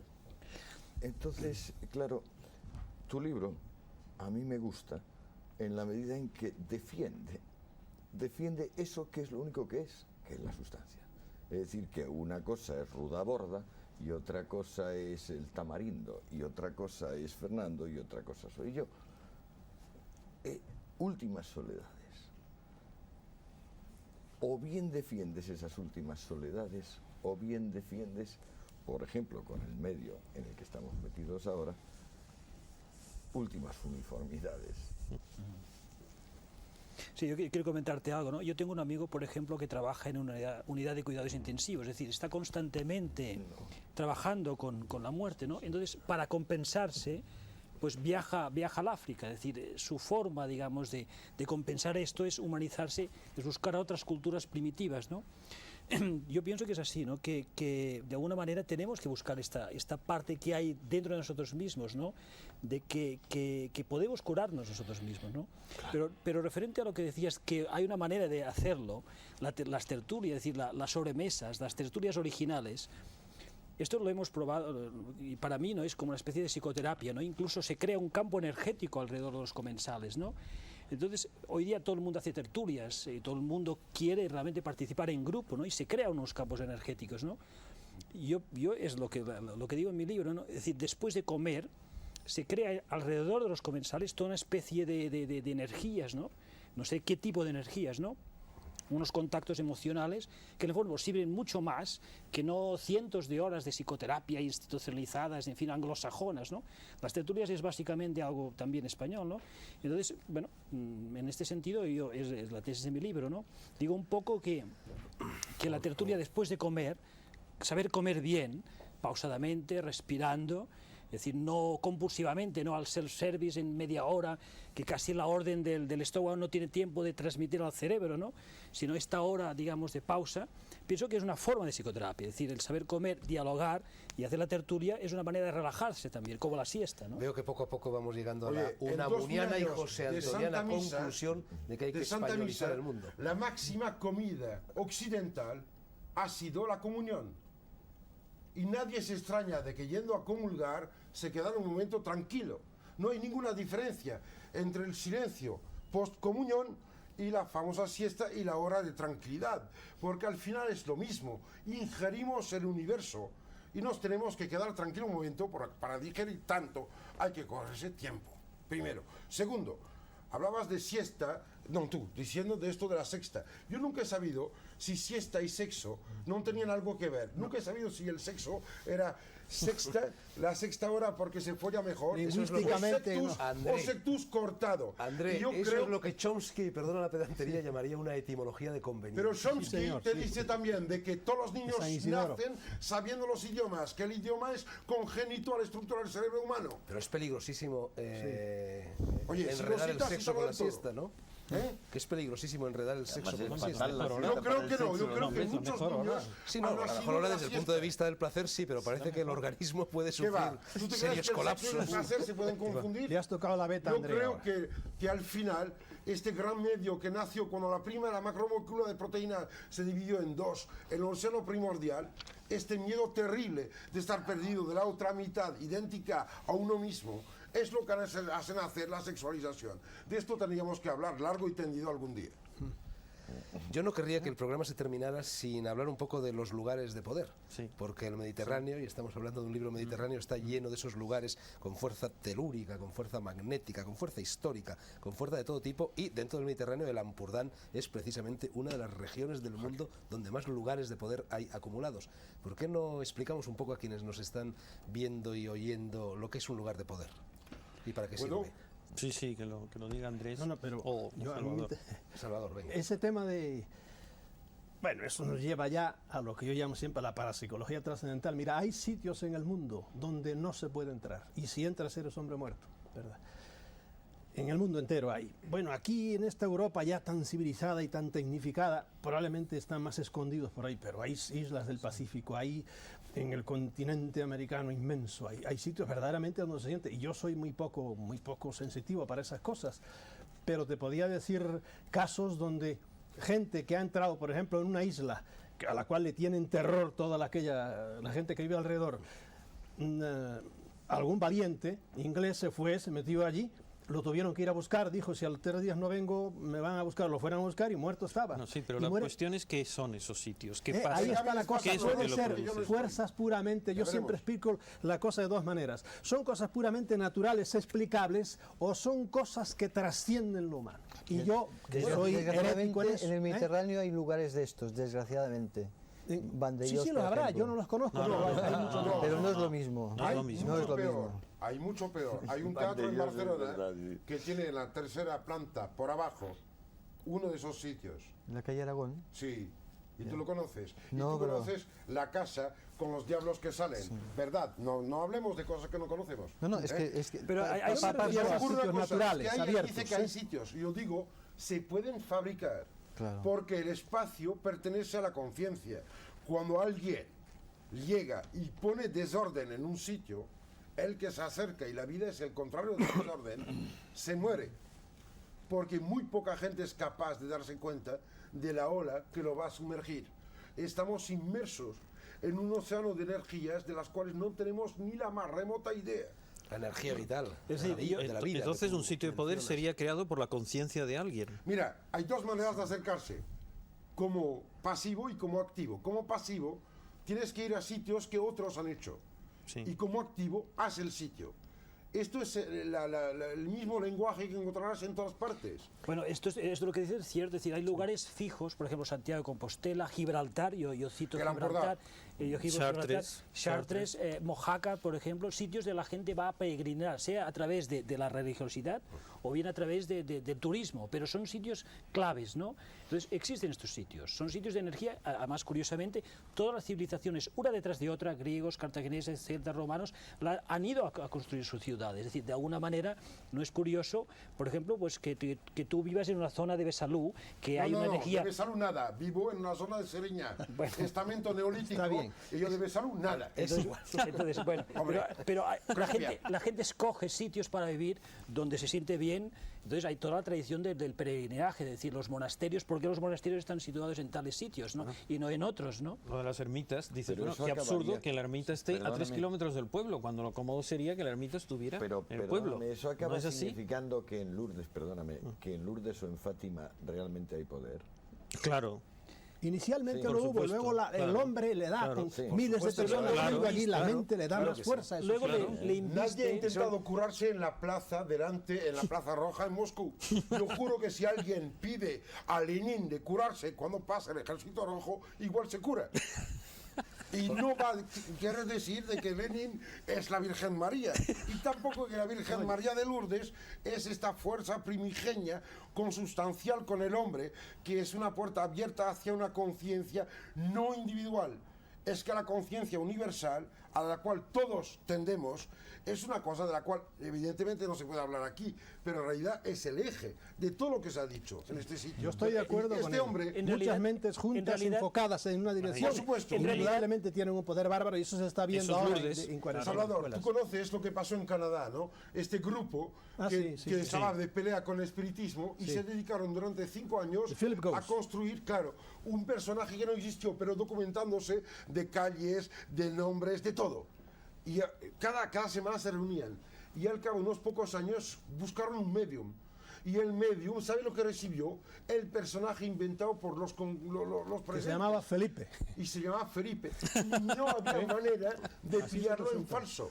Entonces, claro, tu libro a mí me gusta en la medida en que defiende eso que es lo único que es la sustancia. Es decir, que una cosa es Ruda Borda y otra cosa es el Tamarindo y otra cosa es Fernando y otra cosa soy yo. Últimas soledades. O bien defiendes esas últimas soledades o bien defiendes, por ejemplo, con el medio en el que estamos metidos ahora, últimas uniformidades.
Sí, yo quiero comentarte algo, ¿no? Yo tengo un amigo, por ejemplo, que trabaja en una unidad de cuidados intensivos, es decir, está constantemente trabajando con la muerte, ¿no? Entonces, para compensarse, pues viaja al África, es decir, su forma, digamos, de compensar esto es humanizarse, es buscar a otras culturas primitivas, ¿no? Yo pienso que es así, ¿no? Que de alguna manera tenemos que buscar esta parte que hay dentro de nosotros mismos, ¿no? De que podemos curarnos nosotros mismos, ¿no? Claro. Pero referente a lo que decías, que hay una manera de hacerlo, las tertulias, es decir, las sobremesas, las tertulias originales, esto lo hemos probado y para mí no es como una especie de psicoterapia, ¿no? Incluso se crea un campo energético alrededor de los comensales, ¿no? Entonces, hoy día todo el mundo hace tertulias y todo el mundo quiere realmente participar en grupo, ¿no? Y se crean unos campos energéticos, ¿no? Yo es lo que digo en mi libro, ¿no? Es decir, después de comer, se crea alrededor de los comensales toda una especie de energías, ¿no? No sé qué tipo de energías, ¿no? Unos contactos emocionales que en el fondo sirven mucho más que no cientos de horas de psicoterapia institucionalizadas, en fin, anglosajonas, ¿no? Las tertulias es básicamente algo también español, ¿no? Entonces, bueno, en este sentido, es la tesis de mi libro, ¿no? Digo un poco que la tertulia después de comer, saber comer bien, pausadamente, respirando, es decir, no compulsivamente, no al self-service en media hora, que casi la orden del estómago no tiene tiempo de transmitir al cerebro, ¿no? Sino esta hora, digamos, de pausa, pienso que es una forma de psicoterapia, es decir, el saber comer, dialogar y hacer la tertulia es una manera de relajarse también, como la siesta, ¿no?
Veo que poco a poco vamos llegando a
Oye,
la
en
unamuniana y
2000 años
josé
de
antoniana
Santa Misa,
conclusión de que hay que
de Santa
españolizar
Misa,
el mundo.
La máxima comida occidental ha sido la comunión. Y nadie se extraña de que yendo a comulgar se quedara un momento tranquilo. No hay ninguna diferencia entre el silencio post-comunión y la famosa siesta y la hora de tranquilidad, porque al final es lo mismo, ingerimos el universo y nos tenemos que quedar tranquilos un momento para digerir tanto, hay que cogerse tiempo, primero. Segundo, hablabas de siesta, no tú, diciendo de esto de la sexta. Yo nunca he sabido si siesta y sexo no tenían algo que ver. Nunca he sabido si el sexo era la sexta hora porque se folla mejor.
Lingüísticamente,
o sectus cortado.
André,
Y yo
eso
creo-
es lo que Chomsky, perdona la pedantería, llamaría una etimología de conveniencia.
Pero Chomsky
señor,
te
sí.
dice también de que todos los niños
San Isidoro.
nacen sabiendo los idiomas, que el idioma es congénito a la estructura del cerebro humano.
Pero es peligrosísimo
Oye, si
enredar
lo
el
citas,
sexo con la
cítalo del
siesta, ¿no?
¿Eh?
Que es peligrosísimo enredar el sexo con la siesta.
Yo creo que no, yo creo que muchos niños
Sí, no,
han
a lo
nacido
mejor ahora
en la
desde el punto de
siesta.
vista del placer sí, pero parece que el organismo puede
¿Qué va?
sufrir
¿Tú te crees
serios
que el sexo y
colapsos.
el placer se pueden confundir?
Le has tocado la beta,
Yo
Andrea.
creo
ahora.
que al final este gran medio que nació cuando la primera macromolécula de proteína se dividió en dos, el océano primordial, este miedo terrible de estar perdido de la otra mitad idéntica a uno mismo, es lo que hace nacer la sexualización. De esto tendríamos que hablar largo y tendido algún día.
Yo no querría que el programa se terminara sin hablar un poco de los lugares de poder,
Sí.
porque el Mediterráneo, y estamos hablando de un libro mediterráneo, está lleno de esos lugares con fuerza telúrica, con fuerza magnética, con fuerza histórica, con fuerza de todo tipo, y dentro del Mediterráneo el Ampurdán es precisamente una de las regiones del mundo donde más lugares de poder hay acumulados. ¿Por qué no explicamos un poco a quienes nos están viendo y oyendo lo que es un lugar de poder y para qué
¿Puedo?
sirve?
Sí, sí, que lo diga Andrés.
No, pero
o
yo
Salvador.
Salvador, venga.
ese tema de... Bueno, eso nos lleva ya a lo que yo llamo siempre la parapsicología trascendental. Mira, hay sitios en el mundo donde no se puede entrar. Y si entras eres hombre muerto, ¿verdad? En el mundo entero hay. Bueno, aquí en esta Europa ya tan civilizada y tan tecnificada, probablemente están más escondidos por ahí, pero hay islas del Pacífico, hay en el continente americano inmenso, hay sitios verdaderamente donde se siente. Y yo soy muy poco sensitivo para esas cosas, pero te podía decir casos donde gente que ha entrado, por ejemplo, en una isla a la cual le tienen terror toda la gente que vive alrededor, algún valiente inglés se metió allí, lo tuvieron que ir a buscar, dijo, si al 3 días no vengo, me van a buscar, lo fueran a buscar y muerto estaba.
No, sí, pero
Y
la
muere.
cuestión es qué son esos sitios, qué pasa.
Ahí está la cosa,
¿Qué es lo
puede
que lo
ser
produce?
fuerzas puramente, yo
Ya
siempre
veremos.
explico la cosa de dos maneras, son cosas puramente naturales, explicables, o son cosas que trascienden lo humano. Y yo, que soy herético en eso,
en el
¿eh?
Mediterráneo hay lugares de estos, desgraciadamente.
Sí,
Vandellós,
sí,
por
los habrá,
ejemplo.
yo no los conozco,
No,
pero
no,
hay
no,
muchos.
no,
Pero no es lo mismo.
No es lo mismo.
No es lo
peor,
mismo.
hay mucho peor. Hay un teatro en
Vandellós es
Barcelona
verdad, sí.
que tiene en la tercera planta, por abajo, uno de esos sitios.
En la calle Aragón.
Sí. ¿Y tú lo conoces?
No,
y tú
pero-
conoces la casa con los diablos que salen. ¿Verdad? No hablemos de cosas que no conocemos.
No, no, es
¿Eh?
que
Pero hay
Ocurre
sitios
una cosa,
naturales,
que hay,
abiertos,
dice que hay
¿eh?
sitios, y yo digo, se pueden fabricar,
Claro.
porque el espacio pertenece a la conciencia. Cuando alguien llega y pone desorden en un sitio, el que se acerca, y la vida es el contrario del desorden, se muere. Porque muy poca gente es capaz de darse cuenta de la ola que lo va a sumergir. Estamos inmersos en un océano de energías de las cuales no tenemos ni la más remota idea.
La energía vital
Es decir,
de la vida.
Entonces
que tú
un sitio de poder
mencionas.
sería creado por la conciencia de alguien.
Mira, hay dos maneras de acercarse, como pasivo y como activo. Como pasivo, tienes que ir a sitios que otros han hecho.
Sí.
Y como activo, haz el sitio. Esto es el mismo lenguaje que encontrarás en todas partes.
Bueno, esto lo que dices es cierto, es decir, hay lugares fijos, por ejemplo, Santiago de Compostela, Gibraltar, yo cito
El
Gibraltar, yo cito
Chartres,
Chartres, Mojácar, por ejemplo, sitios de la gente va a peregrinar, sea a través de la religiosidad o bien a través del turismo, pero son sitios claves, ¿no? Entonces, existen estos sitios, son sitios de energía, además, curiosamente, todas las civilizaciones, una detrás de otra, griegos, cartagineses, celtas, romanos, han ido a construir su ciudad. Es decir, de alguna manera, no es curioso, por ejemplo, pues que tú vivas en una zona de Besalú, que hay una energía...
de Besalú nada, vivo en una zona de Seriñá,
Bueno.
estamento neolítico,
Está bien.
y yo de Besalú nada.
Entonces, bueno,
Hombre,
pero
gracias.
la gente escoge sitios para vivir donde se siente bien. Entonces hay toda la tradición del peregrinaje, es decir, los monasterios, ¿por qué los monasterios están situados en tales sitios, ¿no? Y no en otros, ¿no?
Lo de las ermitas, dices,
Pero
bueno,
eso
qué
acabaría-
absurdo que la ermita esté a 3
Perdóname.
kilómetros del pueblo, cuando lo cómodo sería que la ermita estuviera
Pero
en el pueblo.
perdóname, eso acaba
¿No es así?
significando que en Lourdes, perdóname, que en Lourdes o en Fátima realmente hay poder.
Claro.
Inicialmente
Sí, por
lo hubo,
supuesto,
luego el
claro.
hombre le da,
Claro,
con
sí,
miles de
supuesto,
personas
claro,
yendo allí, la
claro,
mente le da
claro
más
que sí.
fuerza. eso
Luego
sí.
le
Nadie ha
inviste...
intentado curarse en la plaza delante, en la Plaza Roja en Moscú. Yo juro que si alguien pide a Lenin de curarse cuando pasa el Ejército Rojo, igual se cura. Y no quiere decir de que Lenin es la Virgen María. Y tampoco que la Virgen María de Lourdes es esta fuerza primigenia consustancial con el hombre, que es una puerta abierta hacia una conciencia no individual. Es que la conciencia universal, a la cual todos tendemos, es una cosa de la cual evidentemente no se puede hablar aquí, pero en realidad es el eje de todo lo que se ha dicho en este sitio.
Yo estoy de acuerdo con
este
él.
hombre,
Muchas mentes juntas, enfocadas en una dirección,
por supuesto,
indudablemente tienen un poder bárbaro y eso se está viendo
Esos
ahora
Lourdes.
en cuáles
Salvador, tú
escuelas.
conoces lo que pasó en Canadá, ¿no? Este grupo
Sí,
que estaba de pelea con el espiritismo y
Sí.
se dedicaron durante 5 años
The Philip
a
Ghost.
construir, claro, un personaje que no existió, pero documentándose de calles, de nombres, de todo. Y cada semana se reunían. Y al cabo de unos pocos años buscaron un medium. Y el medium, ¿sabe lo que recibió? El personaje inventado por los
Que
presentes.
se llamaba Felipe.
Y se llamaba Felipe. Y no había manera de pillarlo en falso.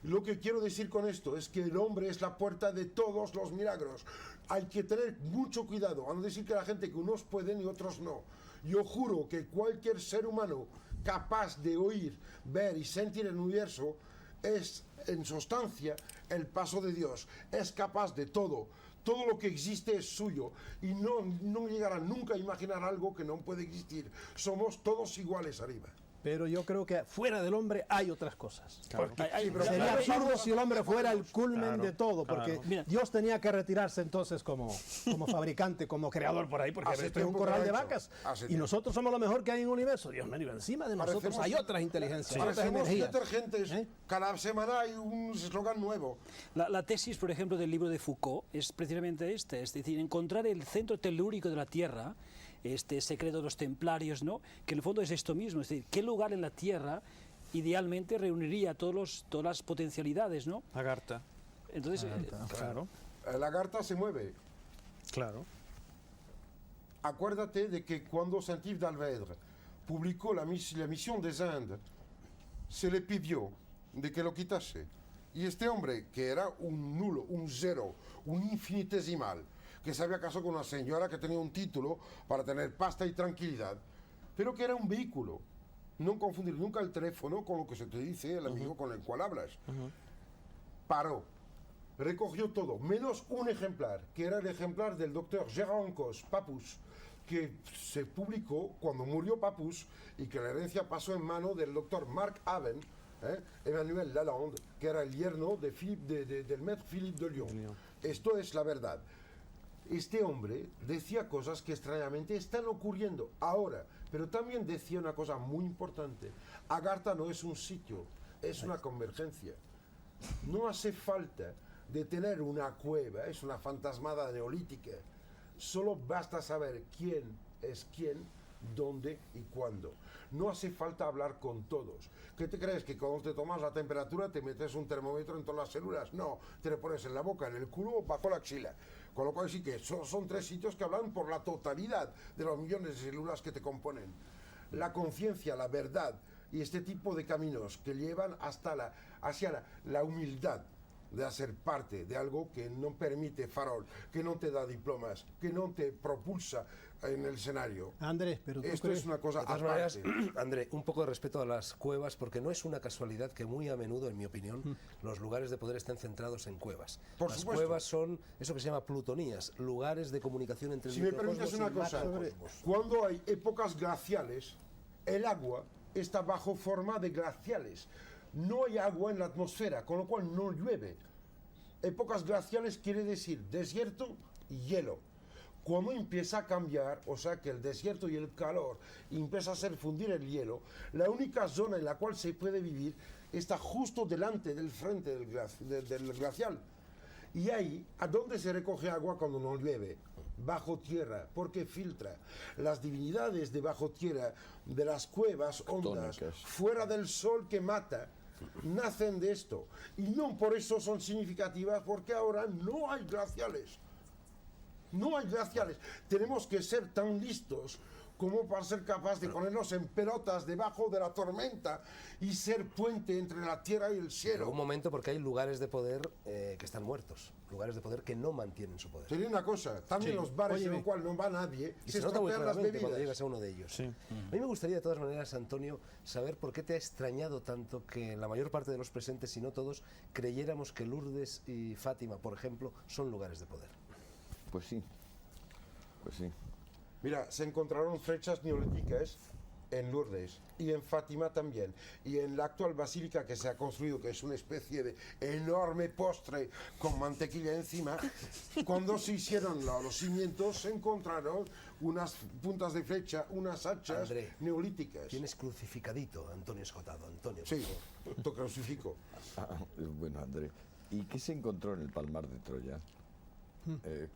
Lo que quiero decir con esto es que el hombre es la puerta de todos los milagros. Hay que tener mucho cuidado, a no decir que la gente que unos pueden y otros no. Yo juro que cualquier ser humano capaz de oír, ver y sentir el universo es, en sustancia, el paso de Dios. Es capaz de todo. Todo lo que existe es suyo y no llegará nunca a imaginar algo que no puede existir. Somos todos iguales arriba.
Pero yo creo que fuera del hombre hay otras cosas.
pero
Sería
claro,
absurdo si el hombre fuera el culmen de todo, porque
Mira.
Dios tenía que retirarse entonces como fabricante, como creador por ahí, porque
Hace
esto es un
tiempo que
corral
lo ha
de
hecho.
vacas.
Hace
Y
tiempo.
nosotros somos lo mejor que hay en el universo. Dios mío, encima de nosotros
Parecemos-
hay otras inteligencias, otras
Parecemos
energías.
detergentes.
¿Eh?
Cada semana hay un eslogan nuevo.
La tesis, por ejemplo, del libro de Foucault es precisamente esta, es decir, encontrar el centro telúrico de la Tierra, este secreto de los templarios, ¿no? Que en el fondo es esto mismo, es decir, qué lugar en la Tierra idealmente reuniría todas las potencialidades, ¿no?
Agartha.
Entonces,
Claro,
La lagarta se mueve.
claro.
Acuérdate de que cuando Saint-Yves d'Alvèdre publicó la misión des Indes, se le pidió de que lo quitase. Y este hombre, que era un nulo, un cero, un infinitesimal, que se había casado con una señora que tenía un título para tener pasta y tranquilidad, pero que era un vehículo. No confundir nunca el teléfono con lo que se te dice el amigo con el cual hablas. Paró, recogió todo, menos un ejemplar, que era el ejemplar del doctor Gérard Encos, Papus, que se publicó cuando murió Papus y que la herencia pasó en mano del doctor Marc Haven, Emmanuel Lalande, que era el yerno de del maître Philippe de Lyon. Esto es la verdad. Este hombre decía cosas que extrañamente están ocurriendo ahora, pero también decía una cosa muy importante. Agartha no es un sitio, es una convergencia. No hace falta de tener una cueva, es una fantasmada neolítica. Solo basta saber quién es quién, dónde y cuándo. No hace falta hablar con todos. ¿Qué te crees? ¿Que cuando te tomas la temperatura te metes un termómetro en todas las células? No, te lo pones en la boca, en el culo o bajo la axila. Con lo cual sí que son tres sitios que hablan por la totalidad de los millones de células que te componen. La conciencia, la verdad y este tipo de caminos que llevan hacia la humildad de hacer parte de algo que no permite farol, que no te da diplomas, que no te propulsa en el escenario.
Andrés, pero tú
Esto
crees...
es una cosa
De todas
aparte.
maneras, André, un poco de respeto a las cuevas, porque no es una casualidad que muy a menudo, en mi opinión, los lugares de poder estén centrados en cuevas.
Por
las
supuesto.
cuevas son eso que se llama plutonías, lugares de comunicación entre el
Si me permites
microcosmos
una
y el
cosa,
macrocosmos.
cuando hay épocas glaciales, el agua está bajo forma de glaciales. No hay agua en la atmósfera, con lo cual no llueve. Épocas glaciales quiere decir desierto y hielo. Cuando empieza a cambiar, o sea que el desierto y el calor empieza a hacer fundir el hielo, la única zona en la cual se puede vivir está justo delante del frente del glacial. Y ahí, ¿a dónde se recoge agua cuando no llueve? Bajo tierra, porque filtra. Las divinidades de bajo tierra, de las cuevas hondas,
Tónicas.
fuera del sol que mata, nacen de esto. Y no por eso son significativas, porque ahora no hay glaciales. No hay glaciales. Tenemos que ser tan listos como para ser capaz de ponernos en pelotas debajo de la tormenta y ser puente entre la tierra y el
Pero
cielo.
un momento, porque hay lugares de poder que están muertos, lugares de poder que no mantienen su poder.
Te digo una cosa, también los bares en los cuales no va nadie,
Y
se
se nota muy
estropean las
claramente cuando
bebidas.
llegas a uno de ellos.
Sí.
A mí me gustaría, de todas maneras, Antonio, saber por qué te ha extrañado tanto que la mayor parte de los presentes, si no todos, creyéramos que Lourdes y Fátima, por ejemplo, son lugares de poder.
Pues sí, pues sí.
Mira, se encontraron flechas neolíticas en Lourdes y en Fátima también. Y en la actual basílica que se ha construido, que es una especie de enorme postre con mantequilla encima, cuando se hicieron los cimientos se encontraron unas puntas de flecha, unas hachas
André,
neolíticas.
Tienes crucificadito a Antonio Escotado. Antonio, por
Sí,
favor.
te crucifico.
Bueno, André, ¿y qué se encontró en el Palmar de Troya?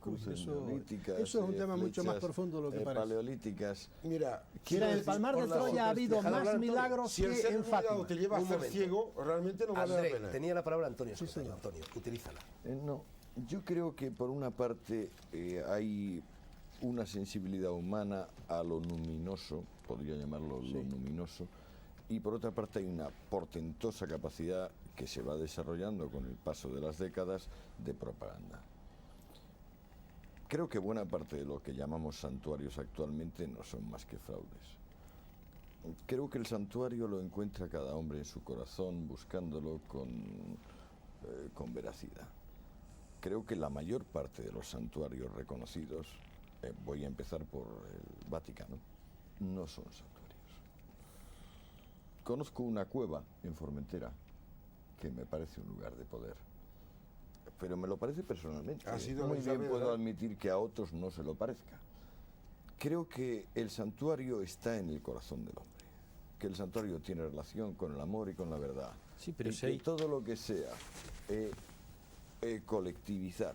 Cruces
eso-
neolíticas,
eso es un tema mucho más
flechas,
profundo de lo que parece.
paleolíticas.
Mira,
Mira,
quiero
en el
decir,
Palmar de
por la
Troya ha habido
dejad
más
hablar, Antonio.
milagros
si el
que
ser
en
humano
Fátima.
te lleva a
Un
ser
momento.
ciego, realmente no vale
André,
la pena.
tenía la palabra Antonio Escotado.
señor.
Antonio, utilízala.
No, yo creo que por una parte hay una sensibilidad humana a lo luminoso, podría llamarlo lo luminoso, y por otra parte hay una portentosa capacidad que se va desarrollando con el paso de las décadas de propaganda. Creo que buena parte de lo que llamamos santuarios actualmente no son más que fraudes. Creo que el santuario lo encuentra cada hombre en su corazón buscándolo con veracidad. Creo que la mayor parte de los santuarios reconocidos, voy a empezar por el Vaticano, no son santuarios. Conozco una cueva en Formentera que me parece un lugar de poder, pero me lo parece personalmente.
Ha sido
Muy
Isabel,
bien puedo
¿verdad?
admitir que a otros no se lo parezca. Creo que el santuario está en el corazón del hombre, que el santuario tiene relación con el amor y con la verdad.
Sí, pero
Y
si
que
hay-
todo lo que sea colectivizar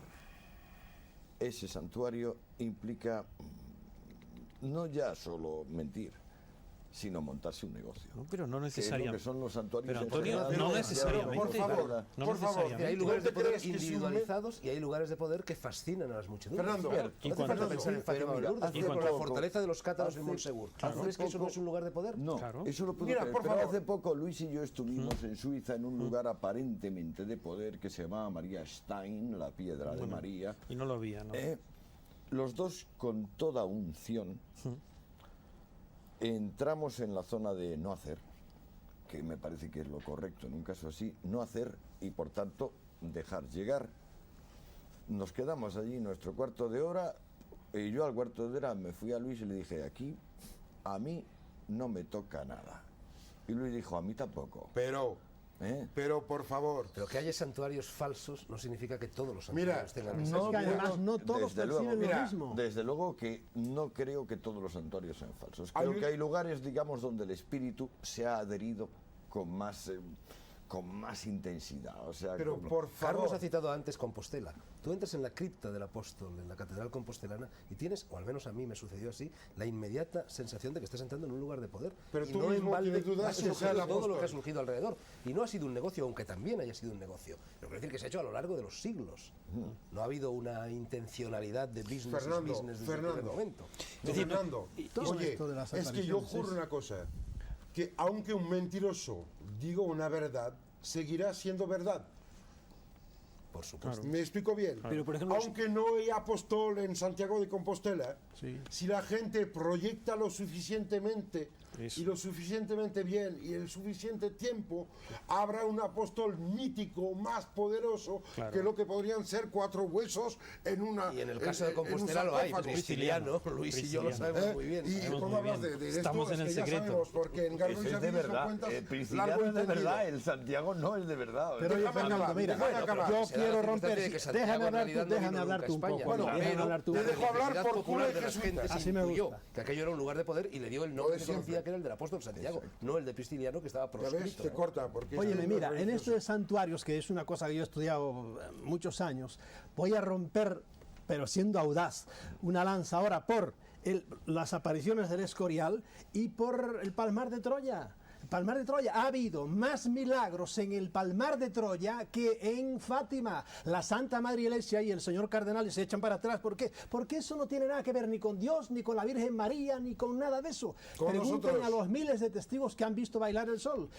ese santuario implica no ya solo mentir, sino montarse un negocio.
No, pero no
Que es lo
necesariamente.
que son los santuarios.
Pero,
en
Antonio,
general.
no
Ya,
necesariamente.
Por favor,
No
por favor,
necesariamente.
Que hay
¿No
lugares
te
de poder
crees que si un
individualizados y hay lugares de poder que fascinan a las muchedumbres.
Fernando,
Claro,
y
no hace
cuando-
falta pensar en
pero
Fátima o
mira,
Lourdes,
hace
por la
poco-
fortaleza de los cátaros en
hace-
Monsegur.
hace
¿Tú crees que eso no
poco-
es un lugar de poder?
No,
Claro.
eso lo puedo
Mira,
creer,
por
pero
favor.
hace poco Luis y yo estuvimos en Suiza en un lugar aparentemente de poder que se llamaba María Stein, la piedra de María.
Y no lo había, ¿no?
Los dos con toda unción entramos en la zona de no hacer, que me parece que es lo correcto en un caso así, no hacer y por tanto dejar llegar. Nos quedamos allí nuestro cuarto de hora y yo al cuarto de hora me fui a Luis y le dije, aquí a mí no me toca nada. Y Luis dijo, a mí tampoco.
Pero por favor,
Pero que haya santuarios falsos no significa que todos los
Mira,
santuarios tengan
Es
esa
que además no todos
desde luego,
perciben lo
mira,
mismo.
Desde luego que no creo que todos los santuarios sean falsos.
Hay
Creo
un-
que hay lugares, digamos, donde el espíritu se ha adherido con más intensidad. O sea,
pero
con-
por
Carlos
favor.
ha citado antes Compostela. Tú entras en la cripta del apóstol, en la catedral compostelana, y tienes, o al menos a mí me sucedió así, la inmediata sensación de que estás entrando en un lugar de poder.
Pero
y
tú
no
mismo
en balde
tienes dudas
ha
de que sea
surgido
el
todo lo
apóstol.
que ha surgido alrededor. Y no ha sido un negocio, aunque también haya sido un negocio. Pero quiero decir que se ha hecho a lo largo de los siglos. No ha habido una intencionalidad de business is
Fernando,
business desde el primer momento.
Fernando,
todo
oye,
esto de las
es que yo
apariciones
juro
es-
una cosa, que aunque un mentiroso diga una verdad, seguirá siendo verdad.
Por supuesto.
¿Me explico bien?
Pero, por ejemplo,
aunque no hay apóstol en Santiago de Compostela, si la gente proyecta lo suficientemente
Eso.
y lo suficientemente bien y el suficiente tiempo, habrá un apóstol mítico más poderoso
Claro.
que lo que podrían ser 4 huesos en una.
Y en el caso de
en un
Compostela lo hay,
sarcófago.
Prisciliano, Luis y yo lo sabemos
¿Eh?
muy bien.
Y
Sabemos
cuando
muy
hablas
bien.
de esto,
Estamos en
es
el
que ya
secreto.
sabemos, porque en Garro y
Ese es de
Sabinas lo
verdad.
cuentas
El
largo
Prisciliano
y
es de
tendido.
verdad, el Santiago no es de verdad.
Pero oye,
Déjame
Fernando,
acabar,
mira,
déjame acabar.
yo
Se da la
quiero
circunstancia
romper.
de que Santiago
Déjame
en
hablar
realidad
tú,
no
déjame
vino
hablar
nunca
tú
a
un
España.
poco.
Bueno,
Déjame
pero
hablar tú un
te
poco.
dejo hablar
necesidad
por culo
popular
de
de las
jesuita.
gentes
Así me
influyó
gusta.
que aquello era un lugar de poder y le dio el
Lo
nombre
de
que
siempre.
conocía, que era el del apóstol Santiago, no el de Prisciliano, que estaba
Ya ves,
proscrito.
te
¿no?
corta. Porque
Óyeme,
es
mira, en
religioso.
esto de santuarios, que es una cosa que yo he estudiado muchos años, voy a romper, pero siendo audaz, una lanza ahora por las apariciones del Escorial y por el Palmar de Troya. Palmar de Troya. Ha habido más milagros en el Palmar de Troya que en Fátima. La Santa Madre Iglesia y el señor cardenal se echan para atrás. ¿Por qué? Porque eso no tiene nada que ver ni con Dios, ni con la Virgen María, ni con nada de eso.
Con
Pregunten
nosotros.
a los miles de testigos que han visto bailar el sol.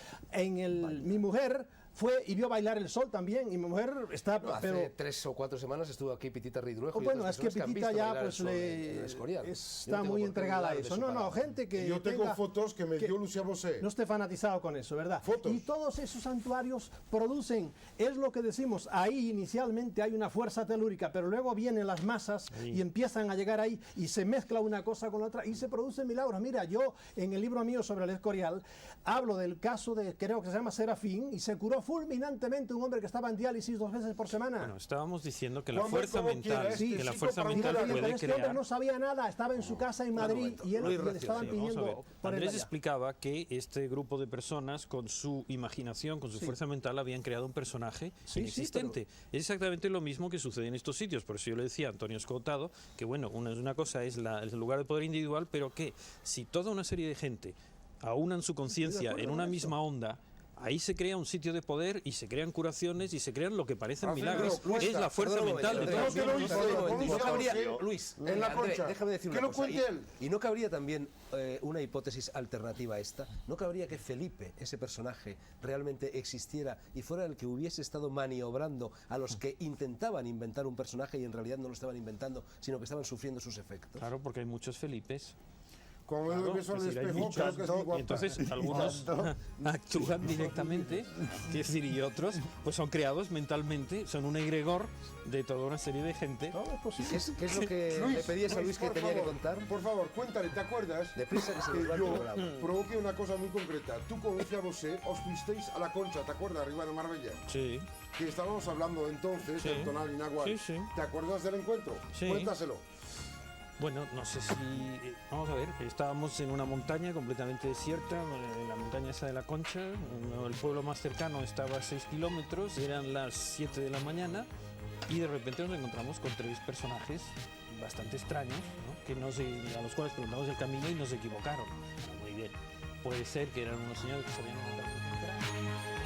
Mi mujer fue y vio bailar el sol también, y mi mujer está...
No, hace
pero
3 o 4 semanas estuvo aquí Pitita Ridruejo. y
bueno,
otras
es que
personas han
Pitita
visto
ya
bailar el
pues
sol en el Escorial. Yo
está
no tengo
muy
por qué
entregada a
dudar de
eso.
su
No,
palabra.
gente que
Yo tengo
tenga-
fotos que me dio Lucía Bosé.
no esté fanatizado con eso, ¿verdad?
Fotos.
Y todos esos santuarios producen, es lo que decimos, ahí inicialmente hay una fuerza telúrica, pero luego vienen las masas y empiezan a llegar ahí y se mezcla una cosa con la otra y se producen milagros. Mira, yo en el libro mío sobre el Escorial hablo del caso de, creo que se llama Serafín, y se curó fulminantemente un hombre que estaba en diálisis 2 veces por semana.
Bueno, estábamos diciendo que la
Cuando-
fuerza
como quiera,
mental,
sí,
que la
sí,
fuerza
para
mental
mirar,
Pero
puede
este hombre
crear.
no sabía nada, estaba en su casa en Madrid y él,
Luis
le
Recio,
estaban
sí,
Vamos a ver.
pidiendo por él
Andrés
allá.
explicaba que este grupo de personas, con su imaginación, con su fuerza mental, habían creado un personaje
Sí,
inexistente. Es exactamente lo mismo que sucede en estos sitios. Por eso yo le decía a Antonio Escotado que, bueno, una cosa es el lugar de poder individual, pero que si toda una serie de gente aunan su conciencia
acuerdo
en
con
una
eso.
misma onda, ahí se crea un sitio de poder y se crean curaciones y se crean lo que parecen
Hace
milagros.
propuesta.
Es la fuerza
Perdón un
mental de
momento,
todos.
Creo que lo hizo,
perdón un
lo
momento.
hizo
No cabría,
Rocío,
Luis,
en la
André,
Concha.
déjame decir
Que
una
lo
cosa.
cuente él.
Y no cabría también una hipótesis alternativa a esta. ¿No cabría que Felipe, ese personaje, realmente existiera y fuera el que hubiese estado maniobrando a los que intentaban inventar un personaje y en realidad no lo estaban inventando, sino que estaban sufriendo sus efectos?
Claro, porque hay muchos Felipes.
Como
Claro,
me beso al
es decir, hay
espejo,
muchos,
creo que es mi
y
guapa.
entonces algunos actúan directamente, quiero decir, y otros pues son creados mentalmente, son un egregor de toda una serie de gente.
No, es posible.
¿Qué es lo que le pedías a Luis que
por
tenía que
favor,
contar?
Por favor, cuéntale, ¿te acuerdas?
Deprisa que se nos va el
yo
programa.
provoqué una cosa muy concreta. Tú con Lucía Bosé os fuisteis a la Concha, ¿te acuerdas? Arriba de Marbella.
Sí,
Que estábamos hablando entonces
Sí.
del tonal Inagual.
Sí, sí.
¿Te acuerdas del encuentro?
Sí.
Cuéntaselo.
bueno, no sé si... vamos a ver, estábamos en una montaña completamente desierta, en la montaña esa de la Concha, el pueblo más cercano estaba a 6 kilómetros, eran las 7 de la mañana y de repente nos encontramos con 3 personajes bastante extraños, ¿no? A los cuales preguntamos el camino y nos equivocaron. Muy bien, puede ser que eran unos señores que sabían andar.